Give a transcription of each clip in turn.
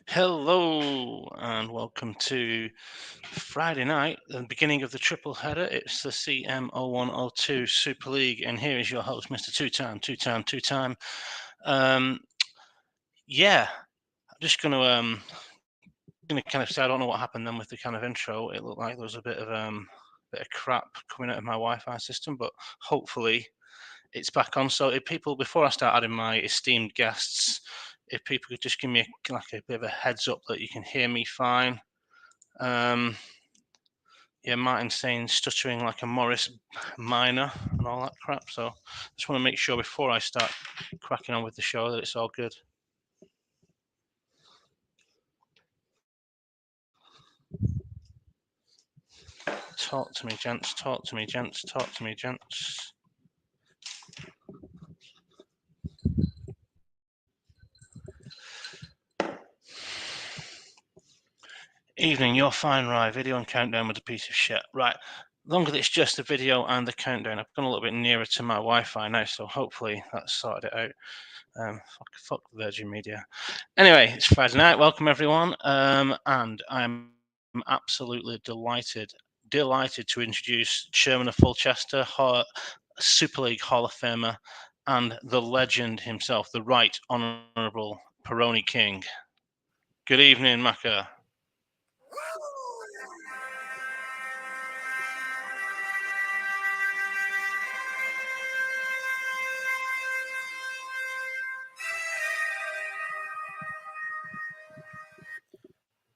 Hello and welcome to Friday night, the beginning of the triple header. It's the CM0102 Super League, and here is your host, Mr. Two-Time. Yeah, I'm just gonna kind of say I don't know what happened then with the kind of intro. It looked like there was a bit of crap coming out of my Wi-Fi system, but hopefully it's back on. So if people, before I start adding my esteemed guests, if people could just give me a bit of a heads up that you can hear me fine. Yeah, Martin's saying stuttering like a Morris Minor and all that crap. So I just want to make sure before I start cracking on with the show that it's all good. Talk to me, gents. Talk to me, gents. Talk to me, gents. Evening, you're fine, right? Video and countdown with a piece of shit. Right. Longer it's just the video and the countdown. I've gone a little bit nearer to my Wi-Fi now, so hopefully that's sorted it out. Fuck Virgin Media. Anyway, it's Friday night. Welcome everyone, and I'm absolutely delighted to introduce Chairman of Fulchester, Super League Hall of Famer, and the legend himself, the Right Honourable Peroni King. Good evening, Macca.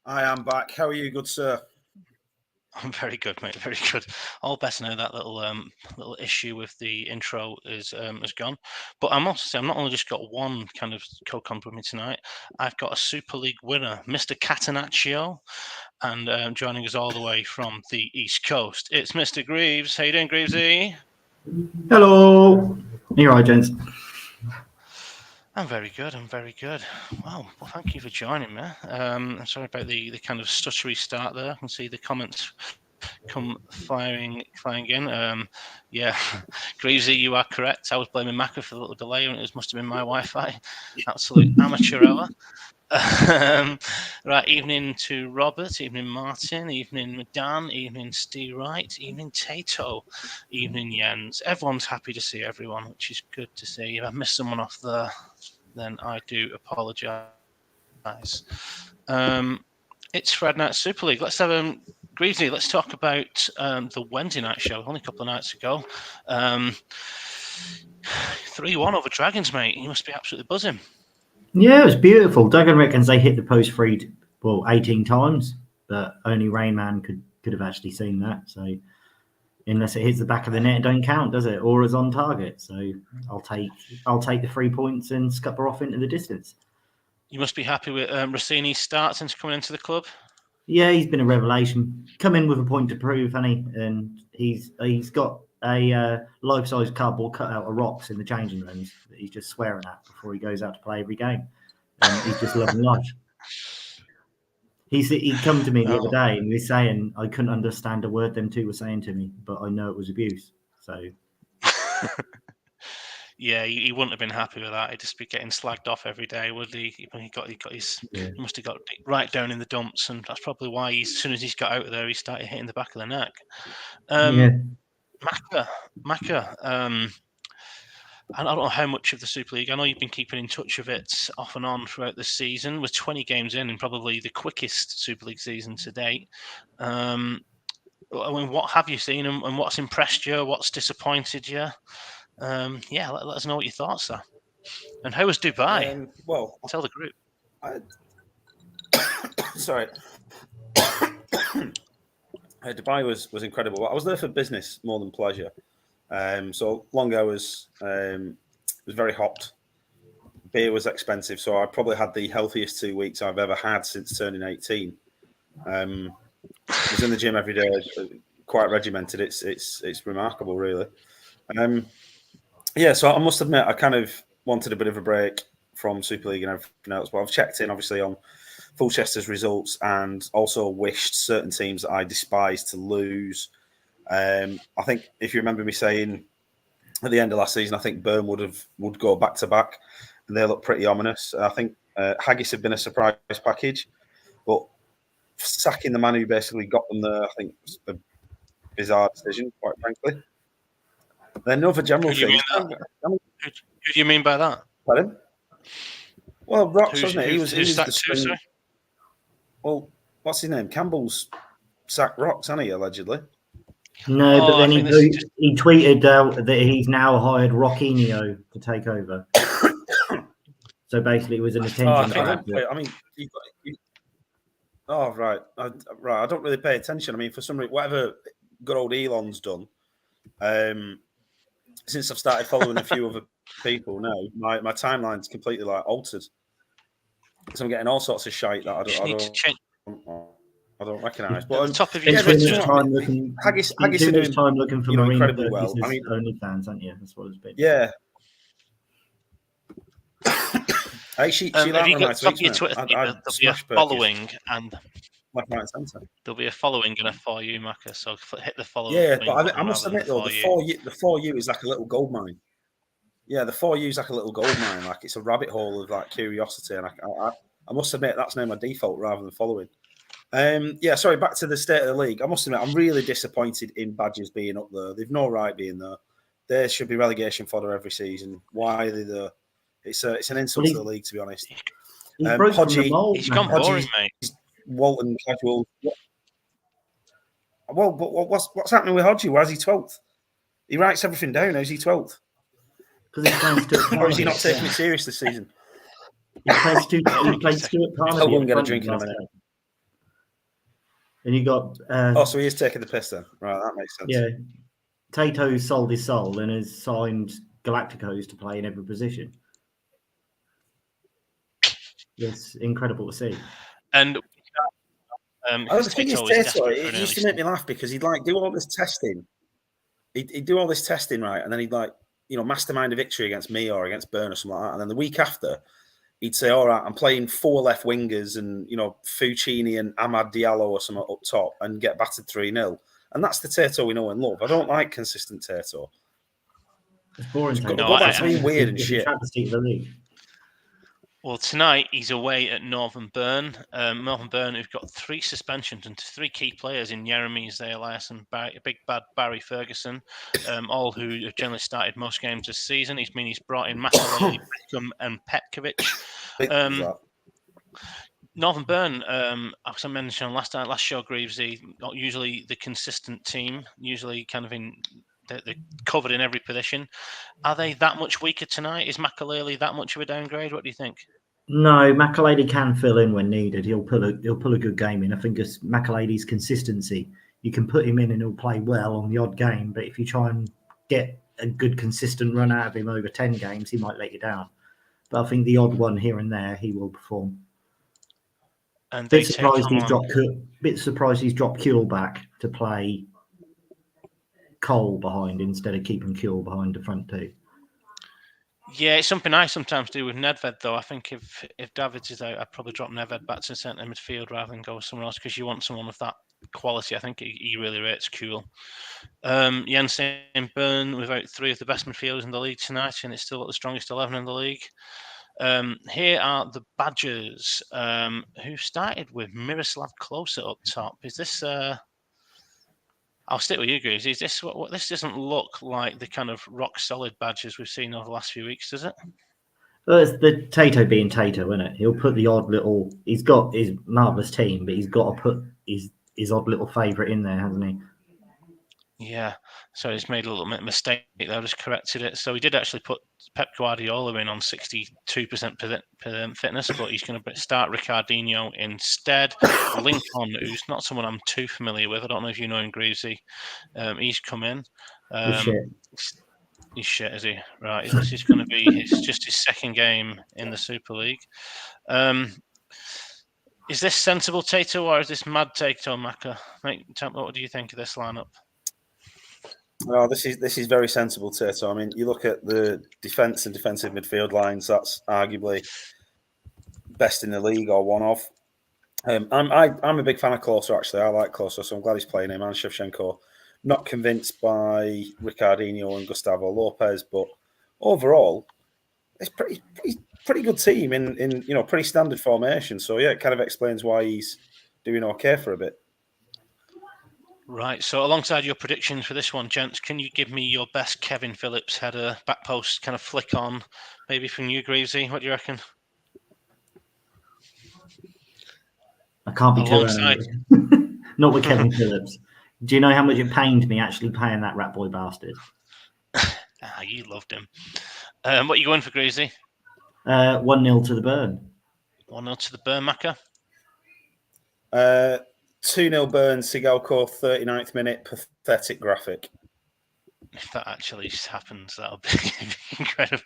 I am back. How are you, good sir? I'm very good, mate. Very good. All better now that little issue with the intro is gone. But I must say, I'm not only just got one kind of co-comp with me tonight. I've got a Super League winner, Mr. Catenaccio, and joining us all the way from the East Coast, it's Mr. Greaves. How you doing, Greavesy? Hello. You're right, gents. I'm very good. Well, thank you for joining me. I'm sorry about the kind of stuttery start there. I can see the comments come flying in. Yeah, Greavesy, you are correct. I was blaming Macca for the little delay, and it must have been my Wi-Fi. Absolute amateur hour. Right, evening to Robert, evening Martin, evening Dan, evening Steve Wright, evening Tato, evening Jens. Everyone's happy to see everyone, which is good to see. If I missed someone off there, then I do apologise. It's Friday Night Super League. Let's have Greasy, let's talk about the Wednesday night show, only a couple of nights ago. 3-1 over Dragons, mate. You must be absolutely buzzing. Yeah, it was beautiful. Duggan reckons they hit the post 18 times, but only Rayman could have actually seen that. So unless it hits the back of the net, it don't count, does it? Or is on target. So I'll take the 3 points and scupper off into the distance. You must be happy with Rossini's start since coming into the club. Yeah, he's been a revelation. Come in with a point to prove, honey, and he's got a life-size cardboard cutout of rocks in the changing rooms that he's just swearing at before he goes out to play every game. And he's just loving life. He'd come to me the other day and he was saying I couldn't understand a word them two were saying to me, but I know it was abuse. So yeah, he wouldn't have been happy with that. He'd just be getting slagged off every day, would he? He must have got right down in the dumps, and that's probably why as soon as he's got out of there, he started hitting the back of the neck. Macca, I don't know how much of the Super League. I know you've been keeping in touch with it off and on throughout the season. We're 20 games in, and probably the quickest Super League season to date. I mean, what have you seen, and what's impressed you? What's disappointed you? Yeah, let us know what your thoughts are. And how was Dubai? Well, tell the group. Sorry. Dubai was incredible. I was there for business more than pleasure. So long hours, was very hot. Beer was expensive, so I probably had the healthiest 2 weeks I've ever had since turning 18. I was in the gym every day, quite regimented. It's remarkable, really. Yeah, so I must admit, I kind of wanted a bit of a break from Super League and everything else, but I've checked in, obviously, on Fulchester's results and also wished certain teams that I despise to lose. I think if you remember me saying at the end of last season, I think Burn would go back to back, and they look pretty ominous. I think Haggis had been a surprise package, but sacking the man who basically got them there, I think, was a bizarre decision, quite frankly. Then another general thing. Who do you mean by that? Pardon? Well, Rocks, wasn't it? He was the string. string. Well, what's his name? Campbell's sacked Rocks, hasn't he, allegedly? No, but then he tweeted out that he's now hired Rockinio to take over. So basically, it was an attention grab. I mean, oh, right. I don't really pay attention. I mean, for some reason, whatever good old Elon's done, since I've started following a few other people now, my timeline's completely altered. So I'm getting all sorts of shite that I don't recognise. But on top of your Haggis too much time looking for incredibly well. I mean, OnlyFans, aren't you? That's what it's been. Yeah. Hey, she have you got top of your Twitter feed, there'll be a following and left, right, and centre. There'll be a following and a For You, Macca. So hit the follow. Yeah, but I must admit though, the For You is like a little gold mine. Yeah, the For You is like a little gold mine. Like it's a rabbit hole of like curiosity, and I must admit that's now my default rather than following. Yeah, sorry. Back to the state of the league. I must admit I'm really disappointed in Badgers being up there. They've no right being there. There should be relegation fodder every season. Why are they there? It's an insult to the league, to be honest. He's gone boring, mate. Walton casual. Well, but what's happening with Hodgie? Why is he 12th? He writes everything down. How's he 12th? Because he's playing Stuart or is he not taking it serious this season? He played Stuart Palmer. I won't get a drink in a minute. And you got. So he is taking the piss then. Right, that makes sense. Yeah. Tato sold his soul and has signed Galacticos to play in every position. It's incredible to see. And the thing is, Tato, it used to make me laugh because he'd do all this testing. He'd do all this testing, right? And then he'd mastermind a victory against me or against Burn or something like that. And then the week after, he'd say, all right, I'm playing 4 left wingers and, Fucini and Ahmad Diallo or something up top and get battered 3-0. And that's the Tato we know and love. I don't like consistent Tato. It's boring. Go back to being weird and shit. Well, tonight he's away at Northern Burn. Northern Burn, who've got 3 suspensions and 3 key players in Jeremy Elias and Big Bad Barry Ferguson, all who have generally started most games this season. He's brought in Makaleli, Beckham and Petkovic. Northern Burn, as I mentioned last show, Greavesy, not usually the consistent team, usually kind of they're covered in every position. Are they that much weaker tonight? Is Makaleli that much of a downgrade? What do you think? No, Makaleli can fill in when needed. He'll pull a good game in. I think it's Makaleli's consistency. You can put him in and he'll play well on the odd game, but if you try and get a good consistent run out of him over 10 games, he might let you down. But I think the odd one here and there, he will perform. And bit surprised he's dropped Kuehl back to play Cole behind instead of keeping Kuehl behind the front 2. Yeah, it's something I sometimes do with Nedved, though. I think if Davids is out, I'd probably drop Nedved back to centre midfield rather than go somewhere else because you want someone of that quality. I think he really rates Kuehl. Jensen Byrne without 3 of the best midfielders in the league tonight, and it's still got the strongest 11 in the league. Here are the Badgers, who started with Miroslav Klose up top. Is this... I'll stick with you, Greaves. Is this what this doesn't look like the kind of rock solid Badgers we've seen over the last few weeks, does it? Well, it's the Tato being Tato, isn't it? He'll put the odd little. He's got his marvelous team, but he's got to put his odd little favourite in there, hasn't he? Yeah. So he's made a little mistake there. I just corrected it. So he did actually put Pep Guardiola in on 62% fitness, but he's going to start Ricardinho instead. Lincoln, who's not someone I'm too familiar with. I don't know if you know him, Greavesy. He's come in. He's shit, is he? Right. This is going to be just his second game in the Super League. Is this sensible Tato or is this mad Tato, Macca? What do you think of this lineup? No, this is very sensible, Tato. I mean, you look at the defence and defensive midfield lines. That's arguably best in the league or one of. I'm a big fan of Klose, actually. I like Klose, so I'm glad he's playing him. And Shevchenko. Not convinced by Ricardinho and Gustavo Lopez, but overall, it's pretty pretty good team in pretty standard formation. So yeah, it kind of explains why he's doing okay for a bit. Right. So alongside your predictions for this one, gents, can you give me your best Kevin Phillips header back post kind of flick on, maybe from you, Greavesy? What do you reckon? I can't be Alongside... too not with Kevin Phillips. Do you know how much it pained me actually paying that rat boy bastard? You loved him. What are you going for, Greavesy? 1-0 to the Burn. 1-0 to the Burn, Macca. 2-0 Burn, Sigalco, 39th minute, pathetic graphic. If that actually happens, that'll be incredible.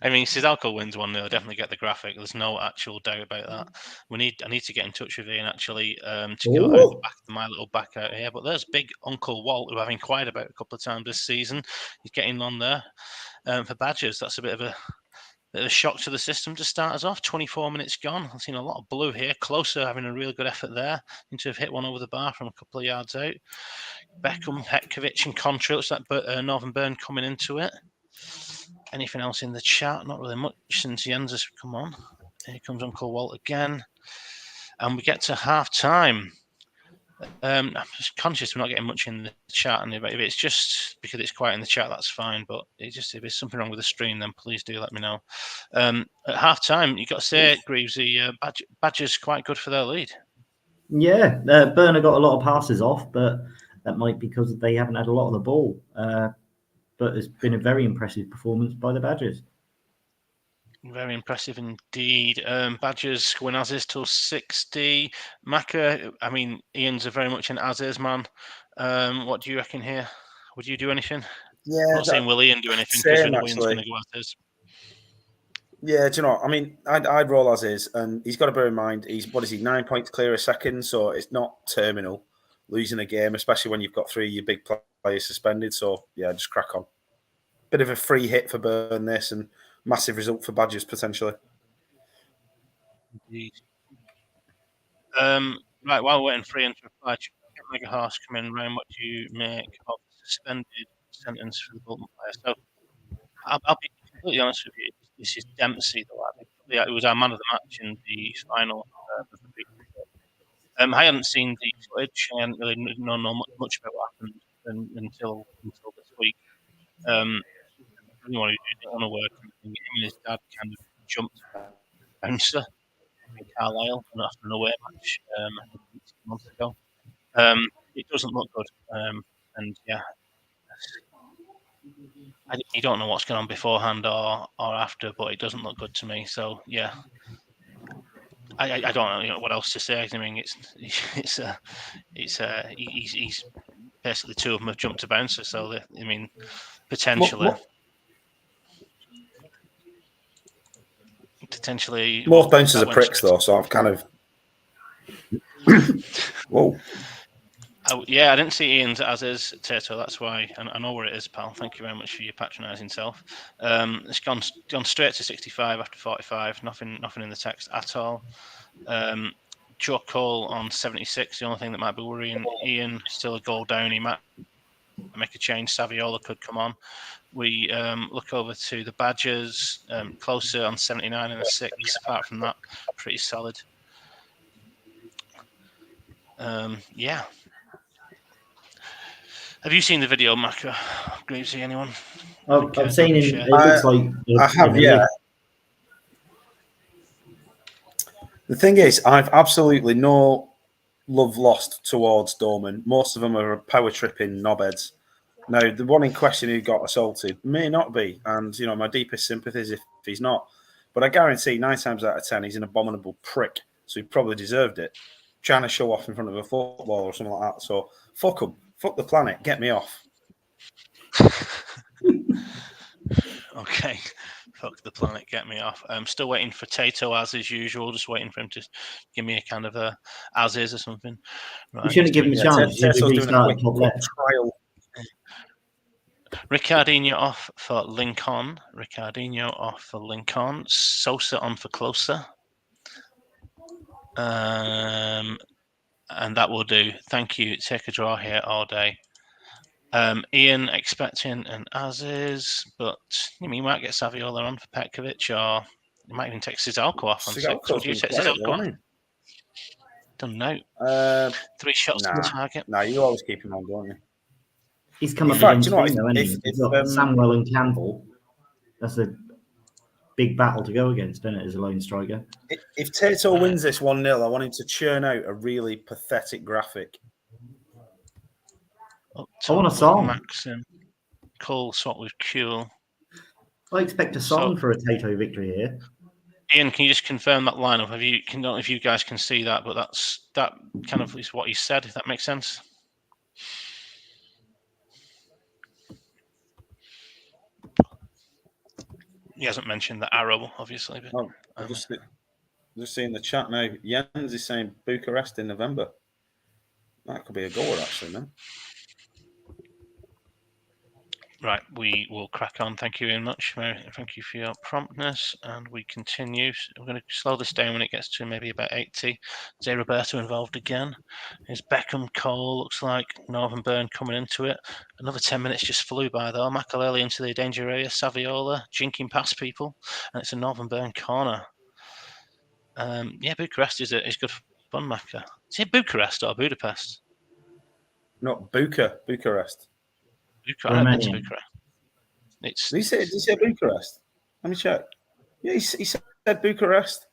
I mean, Sigalco wins 1-0, definitely get the graphic. There's no actual doubt about that. I need to get in touch with Ian actually to go out the back of my little back out here. But there's big Uncle Walt, who I've inquired about a couple of times this season. He's getting on there for Badgers. That's a bit of a shock to the system to start us off. 24 minutes gone. I've seen a lot of blue here. Closer having a really good effort there. Seem to have hit one over the bar from a couple of yards out. Beckham, Petkovic and Contra. Looks like Northern Burn coming into it. Anything else in the chat? Not really much since Jens has come on. Here comes Uncle Walt again. And we get to half time. I'm just conscious we're not getting much in the chat, and if it's just because it's quiet in the chat, that's fine. But if there's something wrong with the stream, then please do let me know. At half time, you've got to say, Greavesy, Badgers quite good for their lead. Yeah, Burner got a lot of passes off, but that might be because they haven't had a lot of the ball. But it's been a very impressive performance by the Badgers. Very impressive indeed. Badgers win as is till 60. Macca, I mean, Ian's very much an as is man. What do you reckon here? Would you do anything? Yeah, I'm not saying will Ian do anything because we know Ian's going to go as is. Yeah, do you know? I mean, I'd roll as is, and he's got to bear in mind he's 9 points clear a second, so it's not terminal losing a game, especially when you've got 3 of your big players suspended. So yeah, just crack on. Bit of a free hit for Burn this, and massive result for Badgers potentially. Indeed. Right, while we're waiting for Ian to reply, Mega Horse come in. Ryan, what do you make of the suspended sentence for the Bolton player? So I'll be completely honest with you. This is Dempsey, though. I think it was our man of the match in the final of the week. I hadn't seen the footage. I hadn't really known much about what happened until this week. Anyone who didn't want to work, him and his dad kind of jumped bouncer in Carlisle after an away match, I think 6 months ago. It doesn't look good, and yeah, you don't know what's going on beforehand or after, but it doesn't look good to me. So yeah, I don't know what else to say. I mean, he's basically 2 of them have jumped to bouncer. So I mean, potentially. Potentially, most bouncers are pricks, though. So I've kind of. Whoa. Yeah, I didn't see Ian's as is, Tato. That's why I know where it is, pal. Thank you very much for your patronising self. It's gone straight to 65 after 45. Nothing in the text at all. Joe Cole on 76. The only thing that might be worrying Ian, still a goal down. He might make a change. Saviola could come on. We look over to the Badgers, closer on 79 and a 6. Apart from that, pretty solid. Yeah. Have you seen the video, Macca? Greavesy, anyone? I've seen it. It looks like I have, yeah. The thing is, I've absolutely no love lost towards Dorman. Most of them are power tripping knobheads. Now, the one in question who got assaulted may not be, and my deepest sympathies if he's not. But I guarantee 9 times out of 10 he's an abominable prick, so he probably deserved it. Trying to show off in front of a football or something like that. So fuck him, fuck the planet, get me off. Okay, fuck the planet, get me off. I'm still waiting for Tato as usual, just waiting for him to give me a kind of a as is or something. Right, you shouldn't give him a chance. Tato's doing a quick trial. Ricardinho off for Lincoln. Sosa on for Closer. And that will do. Thank you. Take a draw here all day. Ian expecting an as is, but you might get Saviola on for Petkovic, or He might even take Sizalco off on 6. Sigalko's Would you been take quiet, Sizalco off? hasn't Don't know. he? 3 shots on target. Nah, you always keep him on, don't you? He's come In up fact, against you know what, Fino, hasn't he? if- He's got Samuel and Campbell. That's a big battle to go against, isn't it, as a lone striker? If Tato wins this 1-0, I want him to churn out a really pathetic graphic. I want a song. Maxim. Cole swap with Kuhl. I expect a song for a Tato victory here. Ian, can you just confirm that lineup? I don't know if you guys can see that, but that kind of is what he said, if that makes sense. He hasn't mentioned the arrow, obviously. But, I'm just seeing the chat now. Jens is saying Bucharest in November. That could be a goal, actually, man. Right, we will crack on. Thank you very much. Thank you for your promptness, and we continue. We're going to slow this down when it gets to maybe about 80. Zé Roberto involved again. There's Beckham, Cole, looks like Northern Burn coming into it. Another 10 minutes just flew by, though. Makaleli into the danger area. Saviola jinking past people, and it's a Northern Burn corner. Yeah, Bucharest is good fun, Maka. Is it Bucharest or Budapest? Not Bucharest. I don't think it's Bucharest. Did he say Bucharest? Let me check. Yeah, he said Bucharest.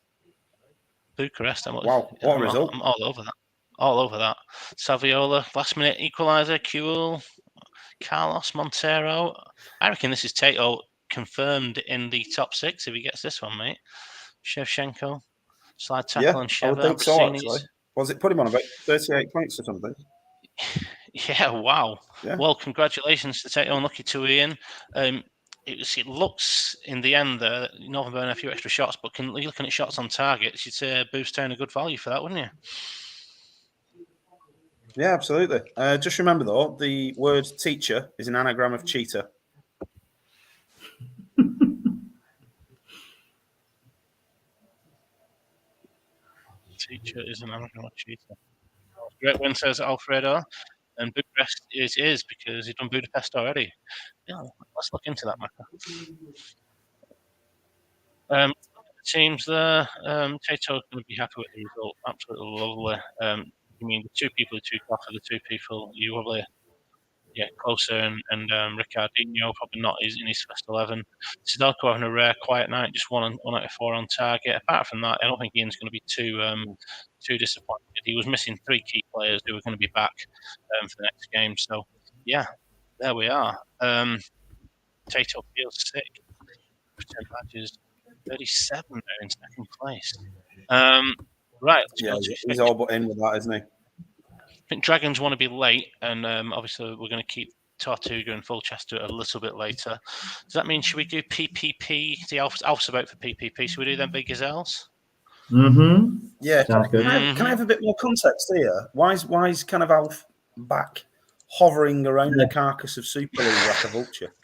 Bucharest. Wow, what a result. I'm all over that. Saviola, last minute equaliser, Kuhl, Carlos Montero. I reckon this is Tato confirmed in the top 6 if he gets this one, mate. Shevchenko, slide tackle on Sheva. I would think so, actually. Was it put him on about 38 points or something? Yeah, wow. Yeah. Well, congratulations to Tato and lucky to Ian. It looks in the end that Northern Burn a few extra shots, but you're looking at shots on target, you'd say Boost Town a good value for that, wouldn't you? Yeah, absolutely. Just remember, though, the word teacher is an anagram of cheetah. Teacher is an anagram of cheetah. Great win, says Alfredo. And Bucharest is because he's done Budapest already. Yeah, let's look into that, Maka. Teams there. Tato's going to be happy with the result. Absolutely lovely. You mean the 2 people who took off are the 2 people you probably, closer and Ricardinho probably not in his first 11. Sidalco having a rare quiet night, just 1 out of 4 on target. Apart from that, I don't think Ian's going to be too disappointed. He was missing 3 key players who were going to be back for the next game. So, yeah, there we are. Tato feels sick. Return badges 37 now in second place. Right. He's all but in with that, isn't he? I think Dragons want to be late, and obviously we're going to keep Tortuga and Fulchester a little bit later. Does that mean should we do PPP? The Alpha's about for PPP. Should we do them big gazelles? Mm-hmm. Yeah. Sounds good. Can I have a bit more context here? Why is kind of Alf back hovering around the carcass of Super League like a vulture?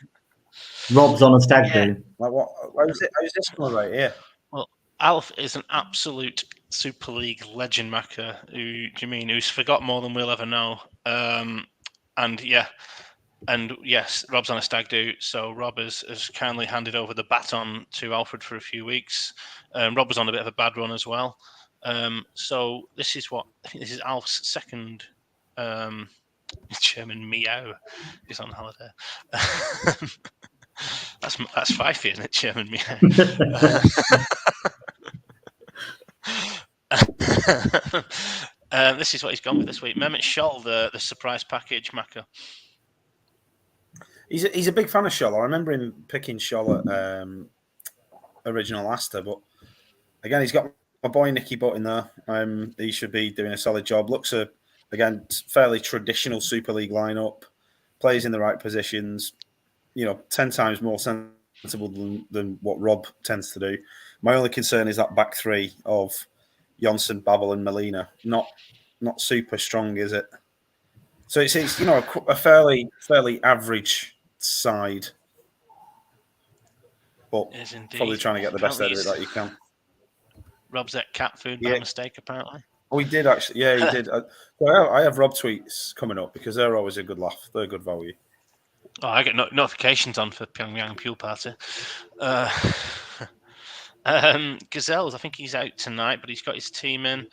Rob's on a stag do. Like what? How's this coming right here? Well, Alf is an absolute Super League legend maker who's forgot more than we'll ever know. And yes, Rob's on a stag do. So Rob has kindly handed over the baton to Alfred for a few weeks. Rob was on a bit of a bad run as well. So this is Alf's second German meow. He's on holiday. That's Fifey, isn't it? German meow. This is what he's gone with this week. Mehmet Scholl, the surprise package, Maka. He's a big fan of Scholl. I remember him picking Scholl at original Astor, but again, he's got my boy Nicky Butt in there. He should be doing a solid job. Looks again fairly traditional Super League lineup. Plays in the right positions. 10 times more sensible than what Rob tends to do. My only concern is that back 3 of Jonsson, Babel, and Molina. Not super strong, is it? So it's a fairly average side, but probably trying to get the best out of it that you can. Rob's at cat food by mistake, apparently. Oh, he did actually. Yeah, he did. I have Rob tweets coming up because they're always a good laugh. They're good value. Oh, I get notifications on for Pyongyang Pool Party. Gazelles, I think he's out tonight, but he's got his team in.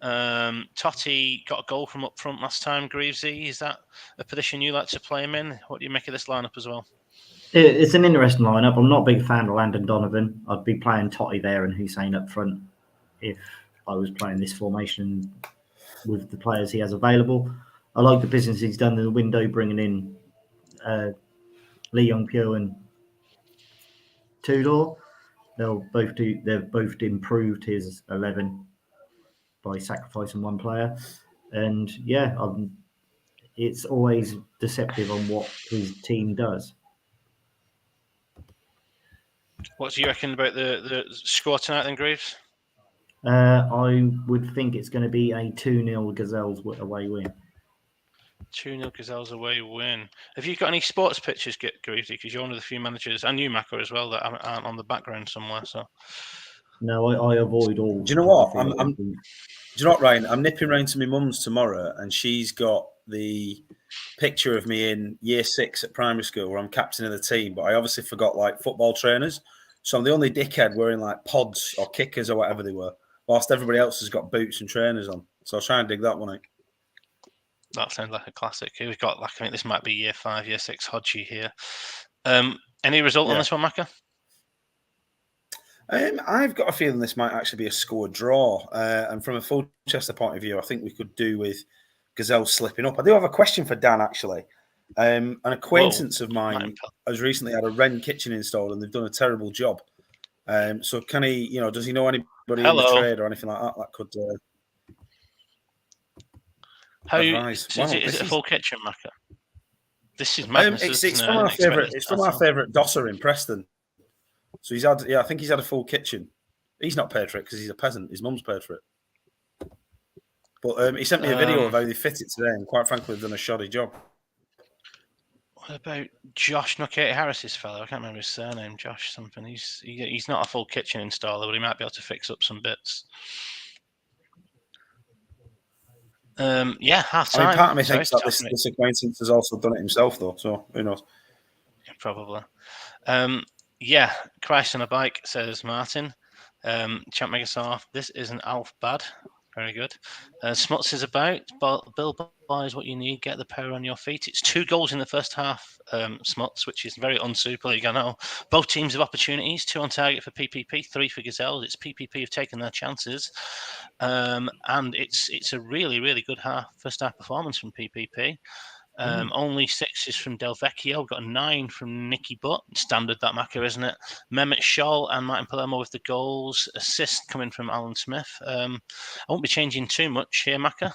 Totti got a goal from up front last time. Greavesy, is that a position you like to play him in? What do you make of this lineup as well? It's an interesting lineup. I'm not a big fan of Landon Donovan. I'd be playing Totti there and Hussein up front if I was playing this formation with the players he has available. I like the business he's done in the window, bringing in Lee Young-pyo and Tudor. They've both improved his 11 by sacrificing one player, and yeah, it's always deceptive on what his team does. What do you reckon about the score tonight, then, Greaves? I would think it's going to be a 2-0 Gazelles away win. 2-0 Gazelles away win. Have you got any sports pictures, Greavesy? Because you're one of the few managers, and you, Maka, as well, that aren't on the background somewhere. So No, I avoid all. Do you know what? Do you know what, Ryan? I'm nipping round to my mum's tomorrow, and she's got the picture of me in year 6 at primary school where I'm captain of the team, but I obviously forgot like football trainers. So I'm the only dickhead wearing like pods or kickers or whatever they were, whilst everybody else has got boots and trainers on. So I'll try and dig that one out. That sounds like a classic. We've got, like, I think this might be year 5, year 6 Hodgie here. Any result on this one, Maka? I've got a feeling this might actually be a score draw. And from a full Chester point of view, I think we could do with Gazelle slipping up. I do have a question for Dan, actually. An acquaintance of mine has recently had a Wren kitchen installed, and they've done a terrible job. So can he, does he know anybody in the trade or anything like that could advise? Is it a full kitchen, Maka? This is madness. It's from our favourite. It's from our favourite dosser in Preston. So he's had, I think he's had a full kitchen. He's not paid for it because he's a peasant. His mum's paid for it. But he sent me a video of how they fit it today, and quite frankly, they've done a shoddy job. What about Josh Nuckate Harris's fellow? I can't remember his surname. Josh something. He's not a full kitchen installer, but he might be able to fix up some bits. Half time. I mean, part of me thinks that this acquaintance has also done it himself, though. So who knows? Yeah, probably. Christ on a bike, says Martin. Champ Megasoft, this isn't Alf bad. Very good. Smuts is about. Bill buys what you need. Get the power on your feet. It's 2 goals in the first half, Smuts, which is very un-Super League, I know. Both teams have opportunities. 2 on target for PPP, 3 for Gazelles. It's PPP have taken their chances. And it's a really, really good first half performance from PPP. Only 6 is from Del Vecchio. Got a 9 from Nicky Butt. Standard, that Maka, isn't it? Mehmet Scholl and Martin Palermo with the goals. Assist coming from Alan Smith. I won't be changing too much here, Maka.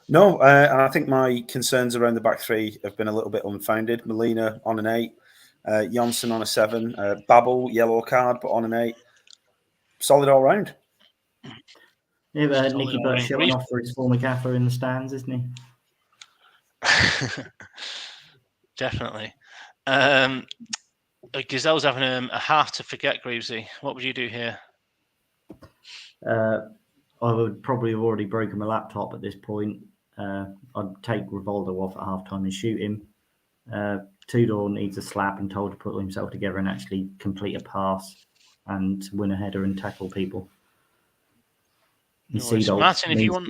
No, and I think my concerns around the back three have been a little bit unfounded. Molina on an 8, Janssen on a 7, Babel, yellow card, but on an 8. Solid all round. Yeah, Nicky Butt showing off for his former gaffer in the stands, isn't he? Definitely. Gazelle's having a half to forget, Greavesy. What would you do here? I would probably have already broken my laptop at this point. I'd take Rivaldo off at halftime and shoot him. Tudor needs a slap and told to put himself together and actually complete a pass and win a header and tackle people. No, Martin, if you want...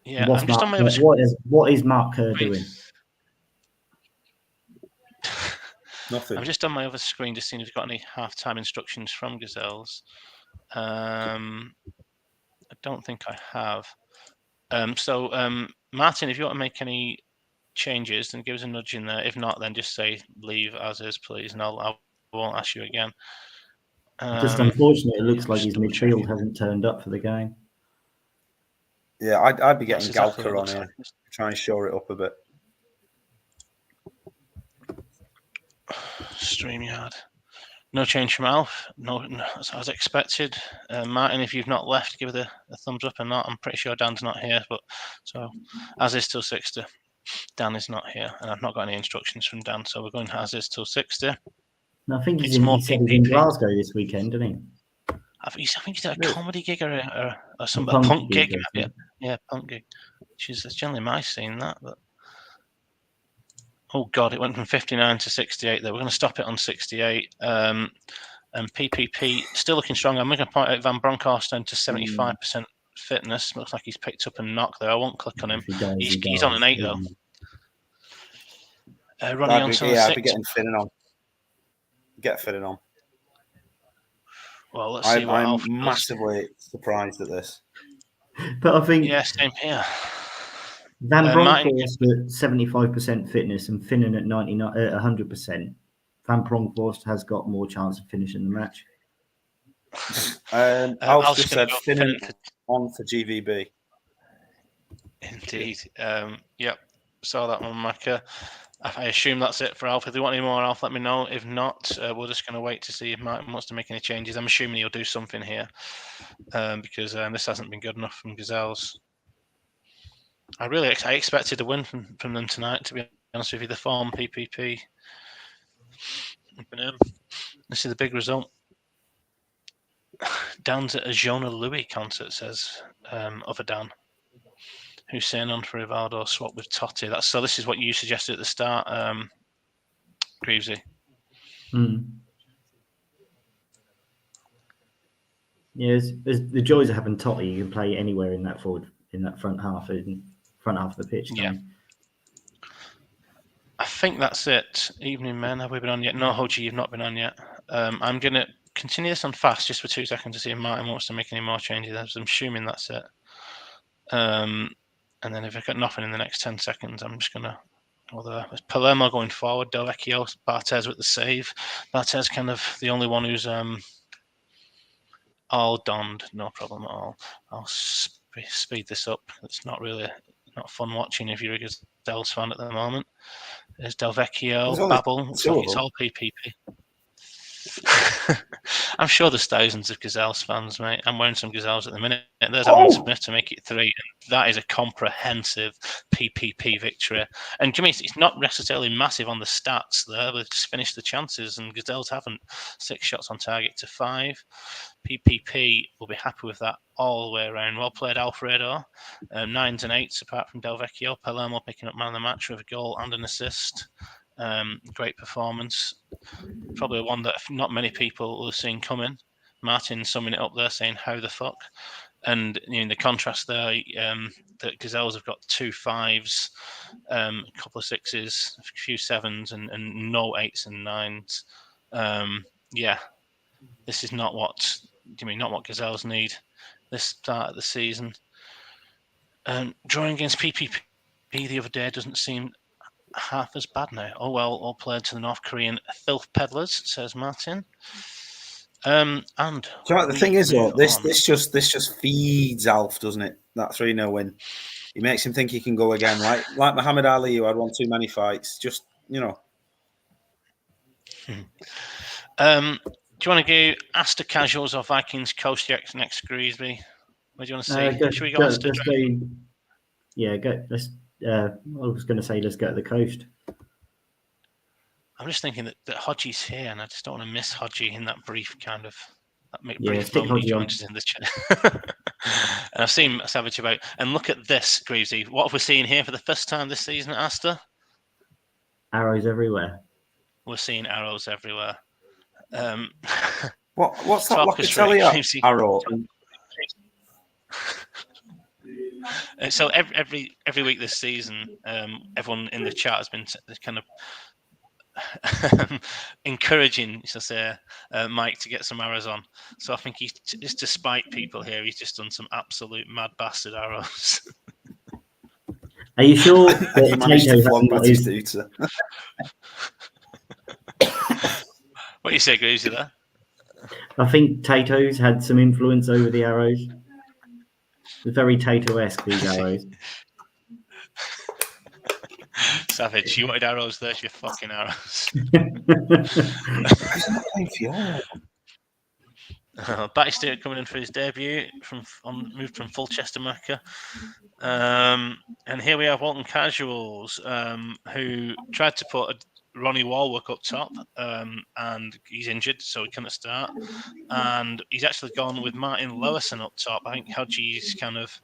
Yeah, I'm just on my other screen. What is Mark Kerr doing? Nothing. I'm just on my other screen just seeing if you've got any half-time instructions from Gazelles. I don't think I have. Martin, if you want to make any changes, then give us a nudge in there. If not, then just say leave as is, please, and I won't ask you again. Just unfortunate, it looks like his midfield hasn't turned up for the game. Yeah, I'd be getting Galker on here. Try and shore it up a bit. StreamYard. No change from Alf. No, as expected. Martin, if you've not left, give it a thumbs up. And not, I'm pretty sure Dan's not here. But so as is till 60. Dan is not here, and I've not got any instructions from Dan. So we're going as is till 60. No, I think he's in Glasgow this weekend, isn't he? I think he's at a comedy gig or some punk gig. Yeah, punk gig. It's generally my scene, that. But oh God, it went from 59 to 68 there. We're going to stop it on 68. PPP still looking strong. I'm making a point out Van Bronckhorst down to 75% fitness. Looks like he's picked up a knock there. I won't click on him. If he dies, He's on an 8 though. Ronnie I'd Johnson be on 6. getting fitting on. Get fitting on. Well, let's see what I'm Alfred massively surprised at this. But I think same here. Van Bronckhorst at 75% fitness and Finnan at 100%. Van Bronckhorst has got more chance of finishing the match. Alf just said Finnan on for GVB. Indeed. Yep. Saw that one, Macca. I assume that's it for Alf. If they want any more, Alf, let me know. If not, we're just going to wait to see if Martin wants to make any changes. I'm assuming he'll do something here because this hasn't been good enough from Gazelles. I expected a win from them tonight, to be honest with you. The form, PPP. This is the big result. Dan's at a Jonah Louis concert, says other Dan. Hussein on for Rivaldo, swap with Totti. So this is what you suggested at the start, Greavesy. Yeah, the joys of having Totti. You can play anywhere in that front half of the pitch. Yeah. I think that's it. Evening, men. Have we been on yet? No, Hoji, you've not been on yet. I'm going to continue this on fast just for 2 seconds to see if Martin wants to make any more changes. I'm assuming that's it. And then if I've got nothing in the next 10 seconds, I'm just going to... There's Palermo going forward, Del Vecchio, Barthez with the save. Barthez kind of the only one who's all donned, no problem at all. I'll speed this up. It's not fun watching if you're a Gazelles fan at the moment. There's Del Vecchio, Babel. Looks like it's all PPP. I'm sure there's thousands of Gazelles fans, mate. I'm wearing some Gazelles at the minute. There's Alan Smith to make it 3. And that is a comprehensive PPP victory. And to me, it's not necessarily massive on the stats there. They've just finished the chances, and Gazelles haven't. 6 shots on target to 5. PPP will be happy with that all the way around. Well played, Alfredo. 9s and 8s apart from Del Vecchio. Palermo picking up man of the match with a goal and an assist. Great performance. Probably one that not many people will have seen coming. Martin summing it up there saying, how the fuck? And the contrast there, that Gazelles have got 2 5s, a couple of 6s, a few 7s, and no 8s and 9s. This is not what Gazelles need this start of the season. Drawing against PPP the other day doesn't seem half as bad now. Oh well, all played to the North Korean filth peddlers, says Martin. And so the thing is, though, this just feeds Alf, doesn't it? That 3-0 win. It makes him think he can go again, like Muhammad Ali, who had won too many fights. Just Do you want to go Astor Casuals or Vikings Coast next, Greasby? What do you want to see? Should we go Astor? Go. Let's. I was going to say let's go to the coast. I'm just thinking that Hodgie's here, and I just don't want to miss Hodgie in that brief kind of brief moment he joins us in the chat. And I've seen Savage about, and look at this, Greavesy. What have we seen here for the first time this season at Astor? Arrows everywhere. We're seeing arrows everywhere. What's that Locatelli arrow? So every week this season, everyone in the chat has been kind of encouraging, to say, Mike to get some arrows on. So I think he's just to spite people here. He's just done some absolute mad bastard arrows. Are you sure He managed to flog Batistuta? What do you say, Greavesy, there? I think Tato's had some influence over the arrows. It's very Tato-esque, these arrows. Savage, you wanted arrows, there's your fucking arrows. Batistuta coming in for his debut, moved from Fulchester Macca. And here we have Walton Casuals, who tried to put Ronnie Warwick up top, and he's injured, so he couldn't start. And he's actually gone with Martin Lewison up top. I think Hodgie's kind of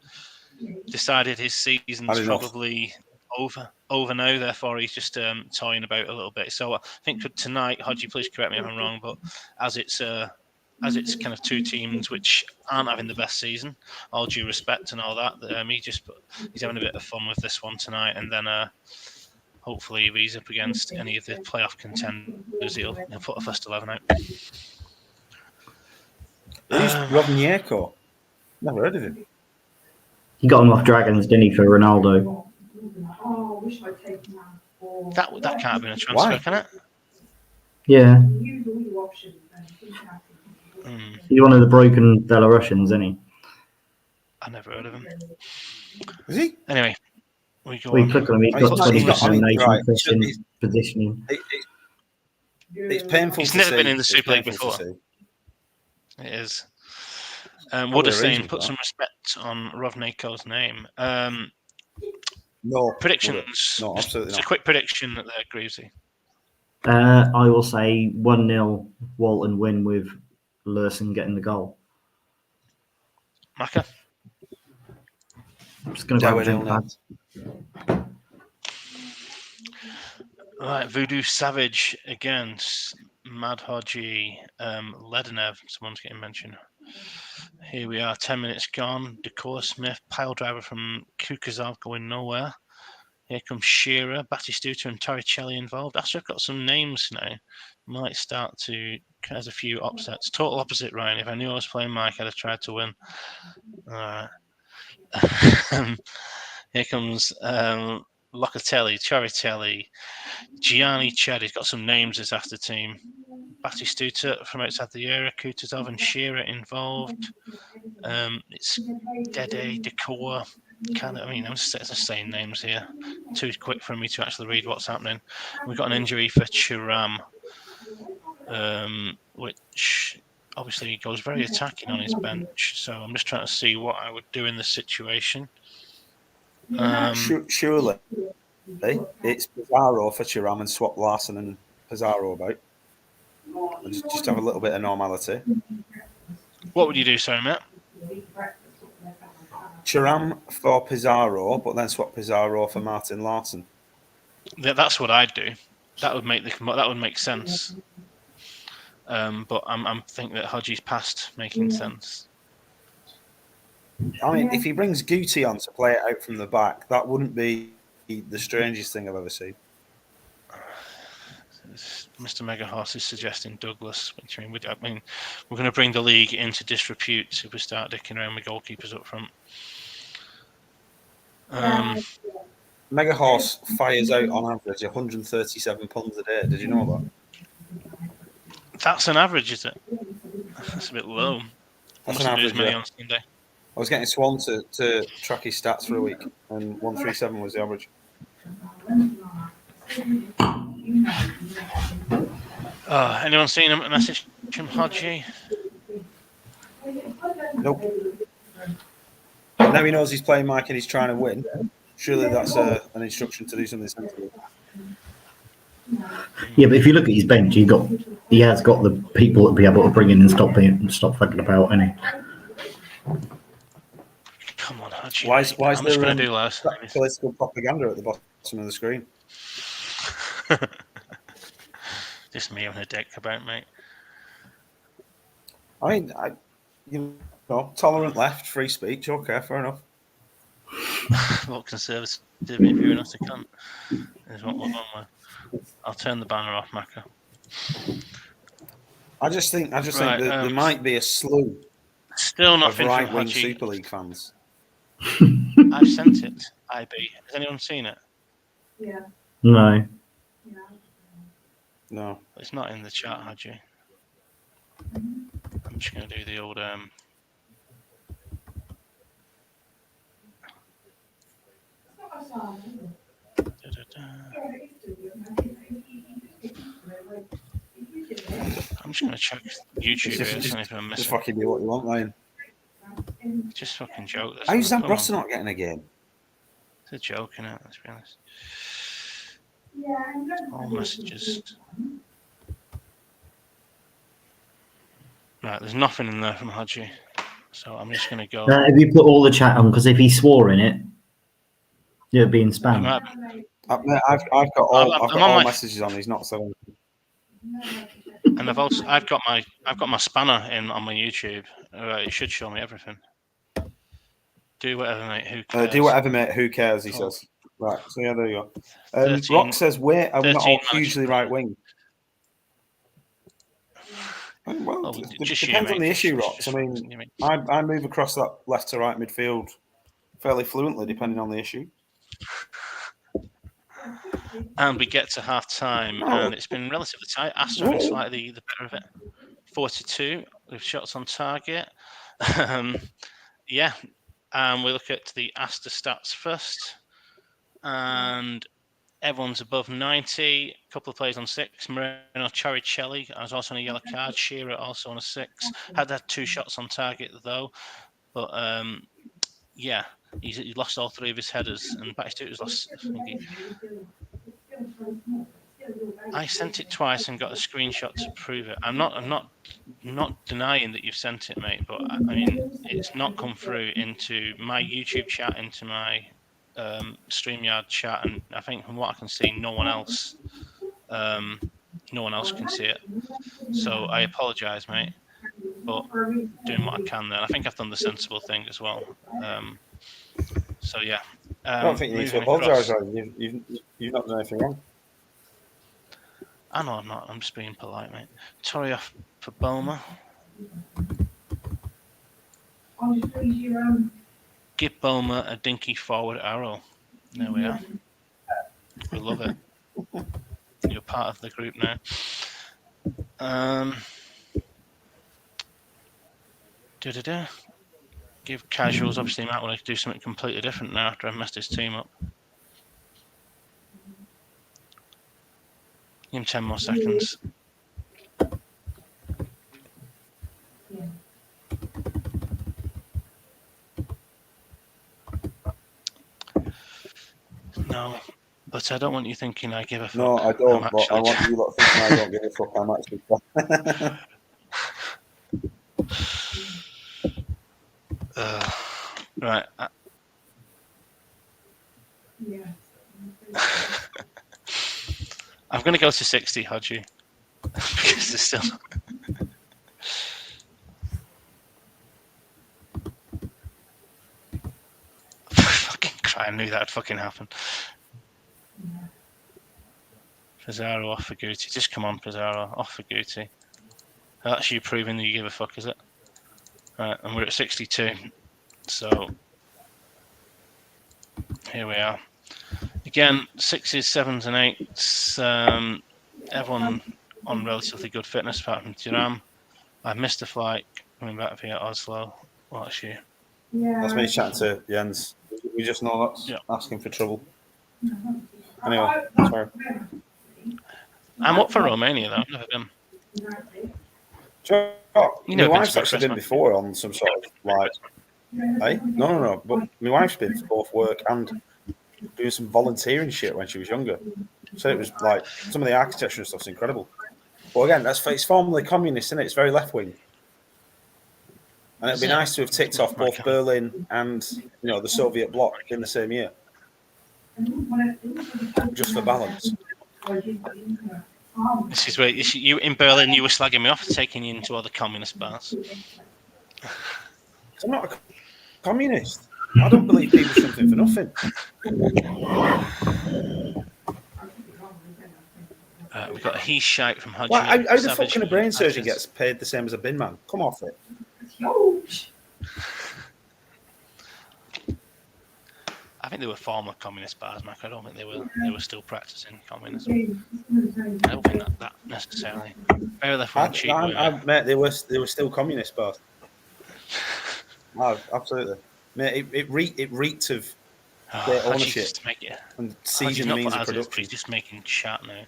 decided his season's probably over now. Therefore, he's just toying about a little bit. So I think for tonight, Hodgie, please correct me if I'm wrong, but as it's kind of two teams which aren't having the best season, all due respect and all that, he's having a bit of fun with this one tonight, and then hopefully if he's up against any of the playoff contenders, he'll put a first 11 out. Who's Rovnieko? Never heard of him. He got him off Dragons, didn't he, for Ronaldo? That can't have been a transfer, Why? can it? Yeah. He's one of the broken Belarusians, isn't he? I never heard of him. Is he? Anyway, we go We on. click on him. He's got 20% nation positioning. It's painful. He's to never see. been in the It's Super League painful to before. see. It is. Wood is saying, reason put for some respect on Rovneko's name. No. Predictions. No, absolutely Just not. a quick prediction there, Greavesy. I will say 1-0 Walton win with Lurson getting the goal. Macca? I'm just going to go with Darwin Right, Voodoo Savage against Mad Hodgie, Ledenev. Someone's getting mentioned. Here we are, 10 minutes gone. Decor Smith, pile driver from Kukazov going nowhere. Here comes Shearer, Batistuta and Torricelli involved. Actually, I've got some names now. Might start to... There's a few upsets. Total opposite, Ryan. If I knew I was playing Mike, I'd have tried to win. All right. Here comes Locatelli, Torricelli, Gianni Chad. He's got some names as after team. Batistuta from outside the area, Kutuzov and Shearer involved. It's Dede, Decor. I'm just saying names here. Too quick for me to actually read what's happening. We've got an injury for Churam, which obviously goes very attacking on his bench. So I'm just trying to see what I would do in this situation. Surely it's Pizarro for Churam and swap Larson and Pizarro about. And just have a little bit of normality. What would you do, sorry, Matt? Churam for Pizarro, but then swap Pizarro for Martin Larson. That's what I'd do. That would make sense. But I'm thinking that Hodgie's past making sense. I mean, if he brings Guti on to play it out from the back, that wouldn't be the strangest thing I've ever seen. Mr. Megahorse is suggesting Douglas, which we're going to bring the league into disrepute if we start dicking around with goalkeepers up front. Megahorse fires out on average 137 puns a day. Did you know that? That's an average, is it? That's a bit low. That's an average. Many on Sunday. I was getting Swan to track his stats for a week, and 137 was the average. Anyone seen a message from Hodgie? Nope. Now he knows he's playing Mike and he's trying to win. Surely that's an instruction to do something sensible. Yeah, but if you look at his bench, he has got the people to be able to bring in and stop fucking about, hasn't he? Come on, Hodgie. Why is there going to do last political propaganda at the bottom of the screen? Just me on a dick about, mate. I mean, tolerant left, free speech. Okay, fair enough. What conservative if you're not a cunt is what we're going with. I'll turn the banner off, Macca. I just think that there might be a slew still of right-wing Super League fans. I've sent it. IB. Has anyone seen it? Yeah. No. No. It's not in the chat, had you? I'm just going to do the old. I'm just going to check YouTube. Just fucking do what you want, Ryan. Just fucking joke. How's that Brosser not getting a game? It's a joke, innit? Let's be honest. All messages. Right, there's nothing in there from Hodgie. So I'm just going to go. If you put all the chat on, because if he swore in it, Yeah, being spam. Mate, I've got all messages on. He's not selling. And I've got my spanner in on my YouTube. It should show me everything. Do whatever, mate. Who cares? Do whatever, mate. Who cares? He says. Right. So yeah, there you go. Rock says we're not all hugely right wing. Well, it depends on the issue, Rox. I mean, I move across that left to right midfield fairly fluently, depending on the issue. And we get to half time, and it's been relatively tight. Aston having slightly the better of it. 42 with shots on target. Yeah, and we look at the Aston stats first, and everyone's above 90. A couple of players on 6. Moreno Charicelli was also on a yellow card. Shearer also on a 6. Had 2 shots on target though, but yeah, he lost all 3 of his headers, and Batistuta lost. I sent it twice and got a screenshot to prove it. I'm not denying that you've sent it, mate, but I mean it's not come through into my YouTube chat, into my StreamYard chat, and I think from what I can see, no one else can see it. So I apologise, mate, but doing what I can there. I think I've done the sensible thing as well. So yeah. I don't think you need to apologise. You've not done anything wrong. I know I'm not. I'm just being polite, mate. Torrey off for Boma. Give Boma a dinky forward arrow. There we are. We love it. You're part of the group now. Give casuals. Obviously, he might want to do something completely different now after I've messed his team up. Give him 10 more seconds. No, but I don't want you thinking I give a fuck. No, I don't. But I want you lot thinking I don't give a fuck. I'm actually. Right. I'm going to go to 60, Hodgie. Because there's still... Fucking cry, I knew that would fucking happen. Pizarro off for Guti. Just come on, Pizarro. Off for Guti. That's you proving that you give a fuck, is it? Right, and we're at 62. So... here we are. Again, 6s, 7s and 8s. Everyone on relatively good fitness apart from Thuram. I've missed a flight coming back via Oslo. What's you? That's me chatting to Jens. We just know that's asking for trouble. Anyway, sorry. I'm up for Romania though. I've never been. Sure. My wife's actually been before on some sort of like. Hey? No. But my wife's been for both work and doing some volunteering shit when she was younger. So it was like some of the architecture and stuff's incredible. But again, it's formerly communist, isn't it? It's very left wing. And it'd be nice to have ticked off both Berlin and the Soviet bloc in the same year. Just for balance. This is where you in Berlin you were slagging me off for taking you into all the communist bars. I'm not a communist. I don't believe people something for nothing. We've got a he shite from Hodgie. How the fuck can a brain surgeon gets paid the same as a bin man? Come off it. I think they were former communist bars, Mac. I don't think they were still practicing communism. I don't think that necessarily. Very left wing cheap. Mate, they were still communist bars. No, absolutely. Mate, it reeked of their ownership and seizing the means of production. He's just making chat now.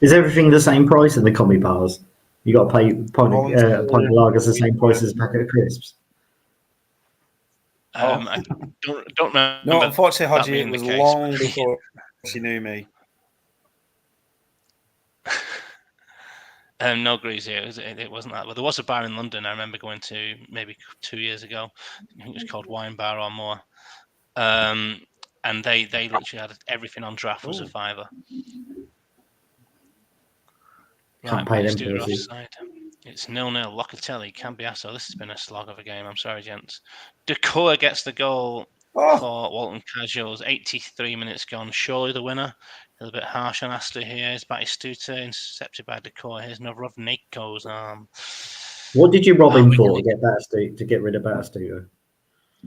Is everything the same price in the commie bars? You got to pay pint of lagers the same price as a packet of crisps. I don't remember. No, unfortunately, Hodgie, it was long before she knew me. No, Greasy, it wasn't that. Well, there was a bar in London I remember going to maybe 2 years ago. I think it was called Wine Bar or more. and they literally had everything on draft was a fiver. Can't pay them Studer prices. offside. It's 0-0. Locatelli, Cambiasso. This has been a slog of a game. I'm sorry, gents. Decour gets the goal for Walton Casuals. 83 minutes gone. Surely the winner. A little bit harsh on Astley here. It's Batistuta intercepted by Decour. Here's Novrovneko's arm. What did you rob him for to get rid of Batistuta?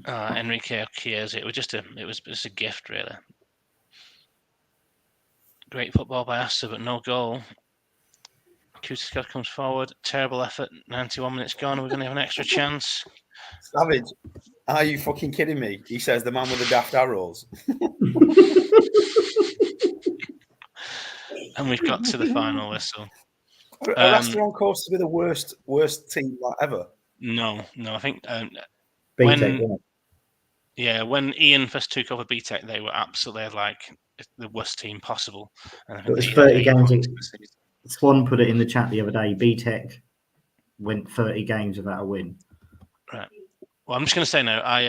Enrique Chiesa. It was just a gift, really. Great football by Astor, but no goal. Kutuska comes forward. Terrible effort. 91 minutes gone. We're going to have an extra chance. Savage, are you fucking kidding me? He says the man with the daft arrows. And we've got to the final whistle. Are Leicester on course to be the worst team ever? No. I think BTEC, when Ian first took over BTEC, they were absolutely like the worst team possible. And I think it was 30 games. Swan put it in the chat the other day. BTEC went 30 games without a win. Right. Well, I'm just going to say now, I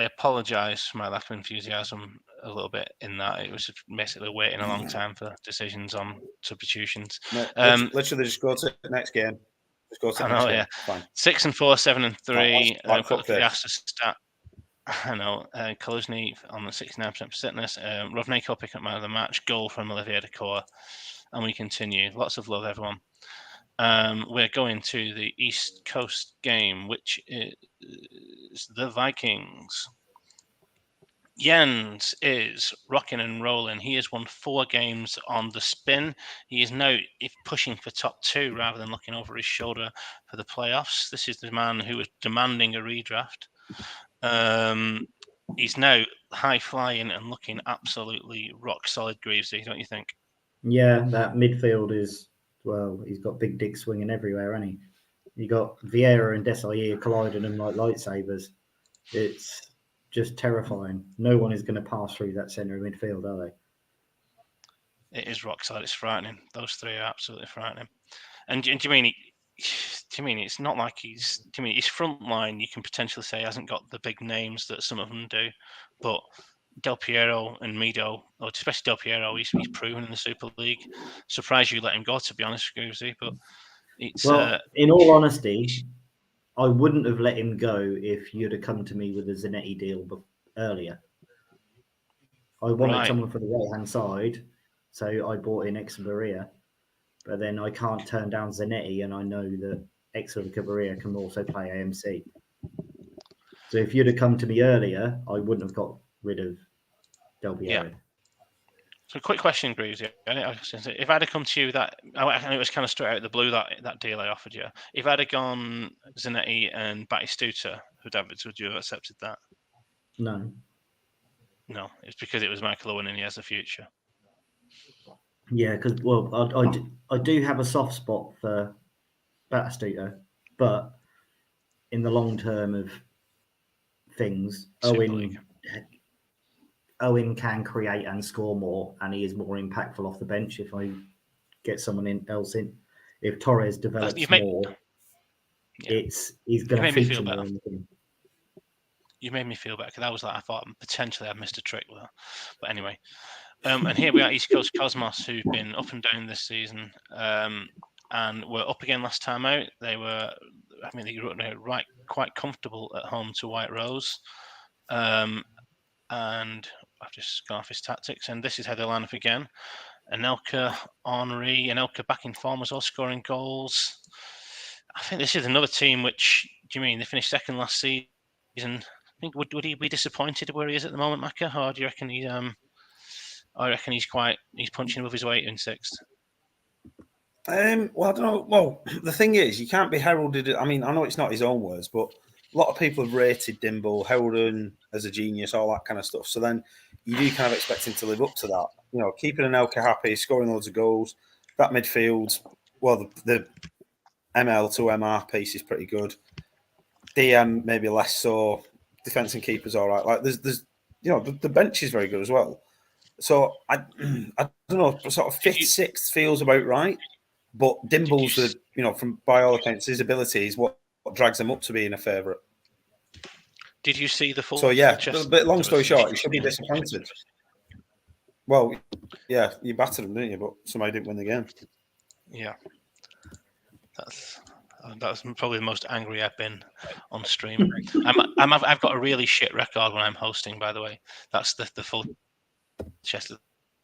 apologise for my lack of enthusiasm a little bit in that it was basically waiting a long time for decisions on substitutions. No, literally just go to the next game. Just go to the next game. Fine. 6-4, 7-3. I've got the Astor stat. I know. Koluzny on the 69% fitness. Rovneko pick up man of the match. Goal from Olivier Decour. And we continue. Lots of love, everyone. We're going to the East Coast game, which is the Vikings. Jens is rocking and rolling. He has won 4 games on the spin. He is now pushing for top 2 rather than looking over his shoulder for the playoffs. This is the man who was demanding a redraft. He's now high flying and looking absolutely rock solid, Greavesy, don't you think? Yeah, that midfield is, well, he's got big dick swinging everywhere, hasn't he? You got Vieira and Desailly colliding them like lightsabers. It's just terrifying. No one is going to pass through that centre of midfield, are they? It is rock solid. It's frightening. Those 3 are absolutely frightening. And do you mean it's not like his front line, you can potentially say hasn't got the big names that some of them do, but Del Piero and Mido, or especially Del Piero, he's proven in the Super League. Surprised you let him go, to be honest, Goosey, but it's... Well, in all honesty, I wouldn't have let him go if you'd have come to me with a Zanetti deal earlier. I wanted someone for the right-hand side, so I bought in Echevarria. But then I can't turn down Zanetti, and I know that Echevarria can also play AMC. So if you'd have come to me earlier, I wouldn't have got rid of Del Piero. Yeah. So, quick question, Greavesy. If I'd have come to you I know it was kind of straight out of the blue, that deal I offered you. If I'd have gone Zanetti and Batistuta, would you have accepted that? No. No, it's because it was Michael Owen and he has the future. Yeah, because I do have a soft spot for Batistuta, but in the long term of things, Owen can create and score more, and he is more impactful off the bench if I get someone else in. If Torres develops more, he's going to feature more in the game. You made me feel better because I thought potentially I'd missed a trick with that. But anyway, and here we are, East Coast Cosmos, who've been up and down this season, and were up again last time out. They were quite comfortable at home to White Rose. And I've just gone off his tactics, and this is how they line up again. Anelka, Henri, Anelka back in form as well, scoring goals. I think this is another team which, do you mean they finished second last season? I think would he be disappointed where he is at the moment, Macca, or do you reckon he's punching above his weight in 6th? Well, I don't know. Well, the thing is, you can't be heralded. I mean, I know it's not his own words, but a lot of people have rated Dimble, heralded him as a genius, all that kind of stuff. So then you do kind of expect him to live up to that. You know, keeping Anelka happy, scoring loads of goals. That midfield, well, the ML to MR piece is pretty good. DM maybe less so. Defense and keepers all right. Like there's the bench is very good as well. So I don't know, sort of 5th, 6th feels about right. But Dimble's from by all accounts, his ability is what drags him up to being a favourite. Did you see the full? So yeah, Chester? but long story short, you should be disappointed. Well, yeah, you battered them, didn't you? But somebody didn't win the game. Yeah, that's probably the most angry I've been on stream. I've got a really shit record when I'm hosting. By the way, that's the full Chester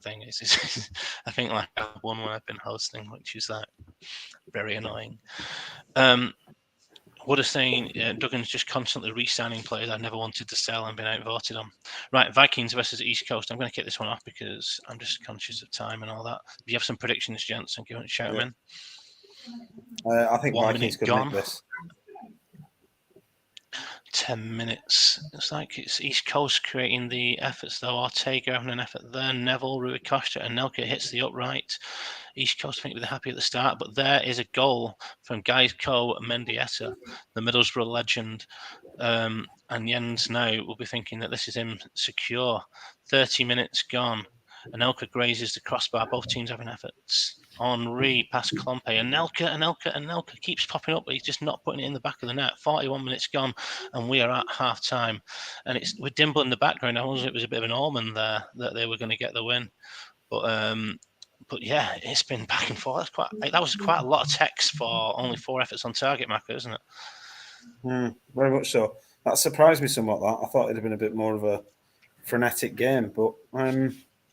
thing. Is I think like I've won when I've been hosting, which is like very annoying. Wood is saying Duggan's just constantly re-signing players I never wanted to sell and been outvoted on. Right, Vikings versus East Coast. I'm going to kick this one off because I'm just conscious of time and all that. Do you have some predictions, gents? And shout them in. I think 1 Vikings minute could gone. nick this. 10 minutes. It's like it's East Coast creating the efforts, though. Ortega having an effort there. Neville, Rui Costa, and Nelka hits the upright. East Coast, I think, will be happy at the start, but there is a goal from Geico Mendieta, the Middlesbrough legend. And Jens now will be thinking that this is him secure. 30 minutes gone. Anelka grazes the crossbar. Both teams having efforts. Henri past Klompe. Anelka keeps popping up, but he's just not putting it in the back of the net. 41 minutes gone, and we are at half time. And it's with Dimble in the background. I was it was a bit of an omen there that they were going to get the win. But yeah, it's been back and forth. That was quite a lot of text for only 4 efforts on target, Maka, isn't it? Very much so. That surprised me somewhat. That I thought it'd have been a bit more of a frenetic game, but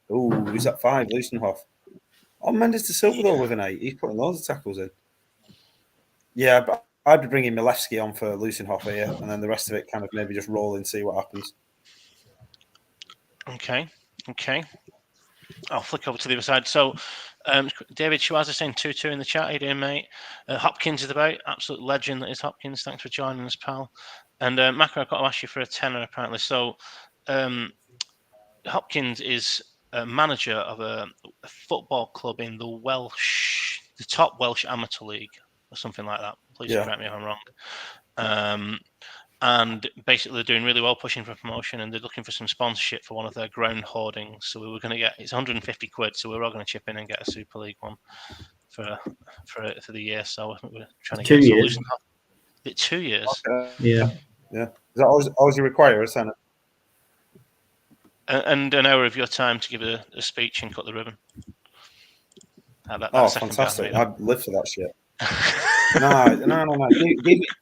who's at 5? Lucenhoff. Oh, Mendes de Silva though with an 8. He's putting loads of tackles in. Yeah, but I'd be bringing Milewski on for Lucenhoff here, and then the rest of it kind of maybe just roll and see what happens. Okay. I'll flick over to the other side. So, David Schwarzer saying 2-2 in the chat. How you doing, mate? Hopkins is about. Absolute legend that is Hopkins. Thanks for joining us, pal. And Maka, I've got to ask you for a tenner, apparently. So, Hopkins is a manager of a football club in the top Welsh amateur league, or something like that. Please correct me if I'm wrong. And basically, they're doing really well, pushing for promotion, and they're looking for some sponsorship for one of their ground hoardings. So we were going to get it's 150 quid. So we're all going to chip in and get a Super League one for the year. So I think we're trying to get 2 years. 2 years. Okay. Yeah. Is that always you require, isn't it? And an hour of your time to give a speech and cut the ribbon. Fantastic! I'd live for that shit. No.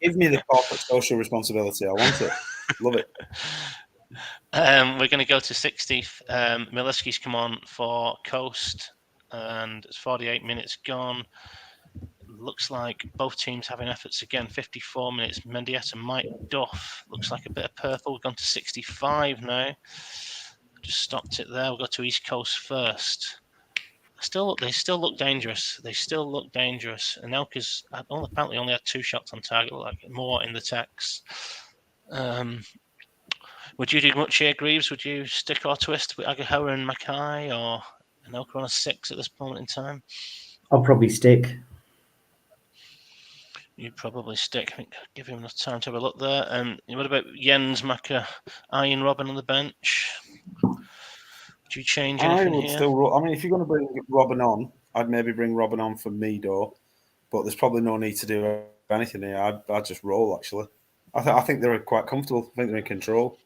Give me the corporate social responsibility. I want it. Love it. We're going to go to 60th. Milewski's come on for Coast, and it's 48 minutes gone. Looks like both teams having efforts again. 54 minutes. Mendieta, Mike Duff. Looks like a bit of purple. We've gone to 65 now. Just stopped it there. We'll go to East Coast first. They still look dangerous. And Elka's apparently only had 2 shots on target, like more in the text. Would you do much here, Greaves? Would you stick or twist with Agahoa and Mackay, or Anelka on a 6 at this moment in time? I'll probably stick. You'd probably stick. I think give him enough time to have a look there. What about Jens, Maka, Ian Robin on the bench? Would you change anything I would here? still. I mean, if you're going to bring Robin on, I'd maybe bring Robin on for Meadow, but there's probably no need to do anything here. I'd just roll, actually. I think they're quite comfortable. I think they're in control.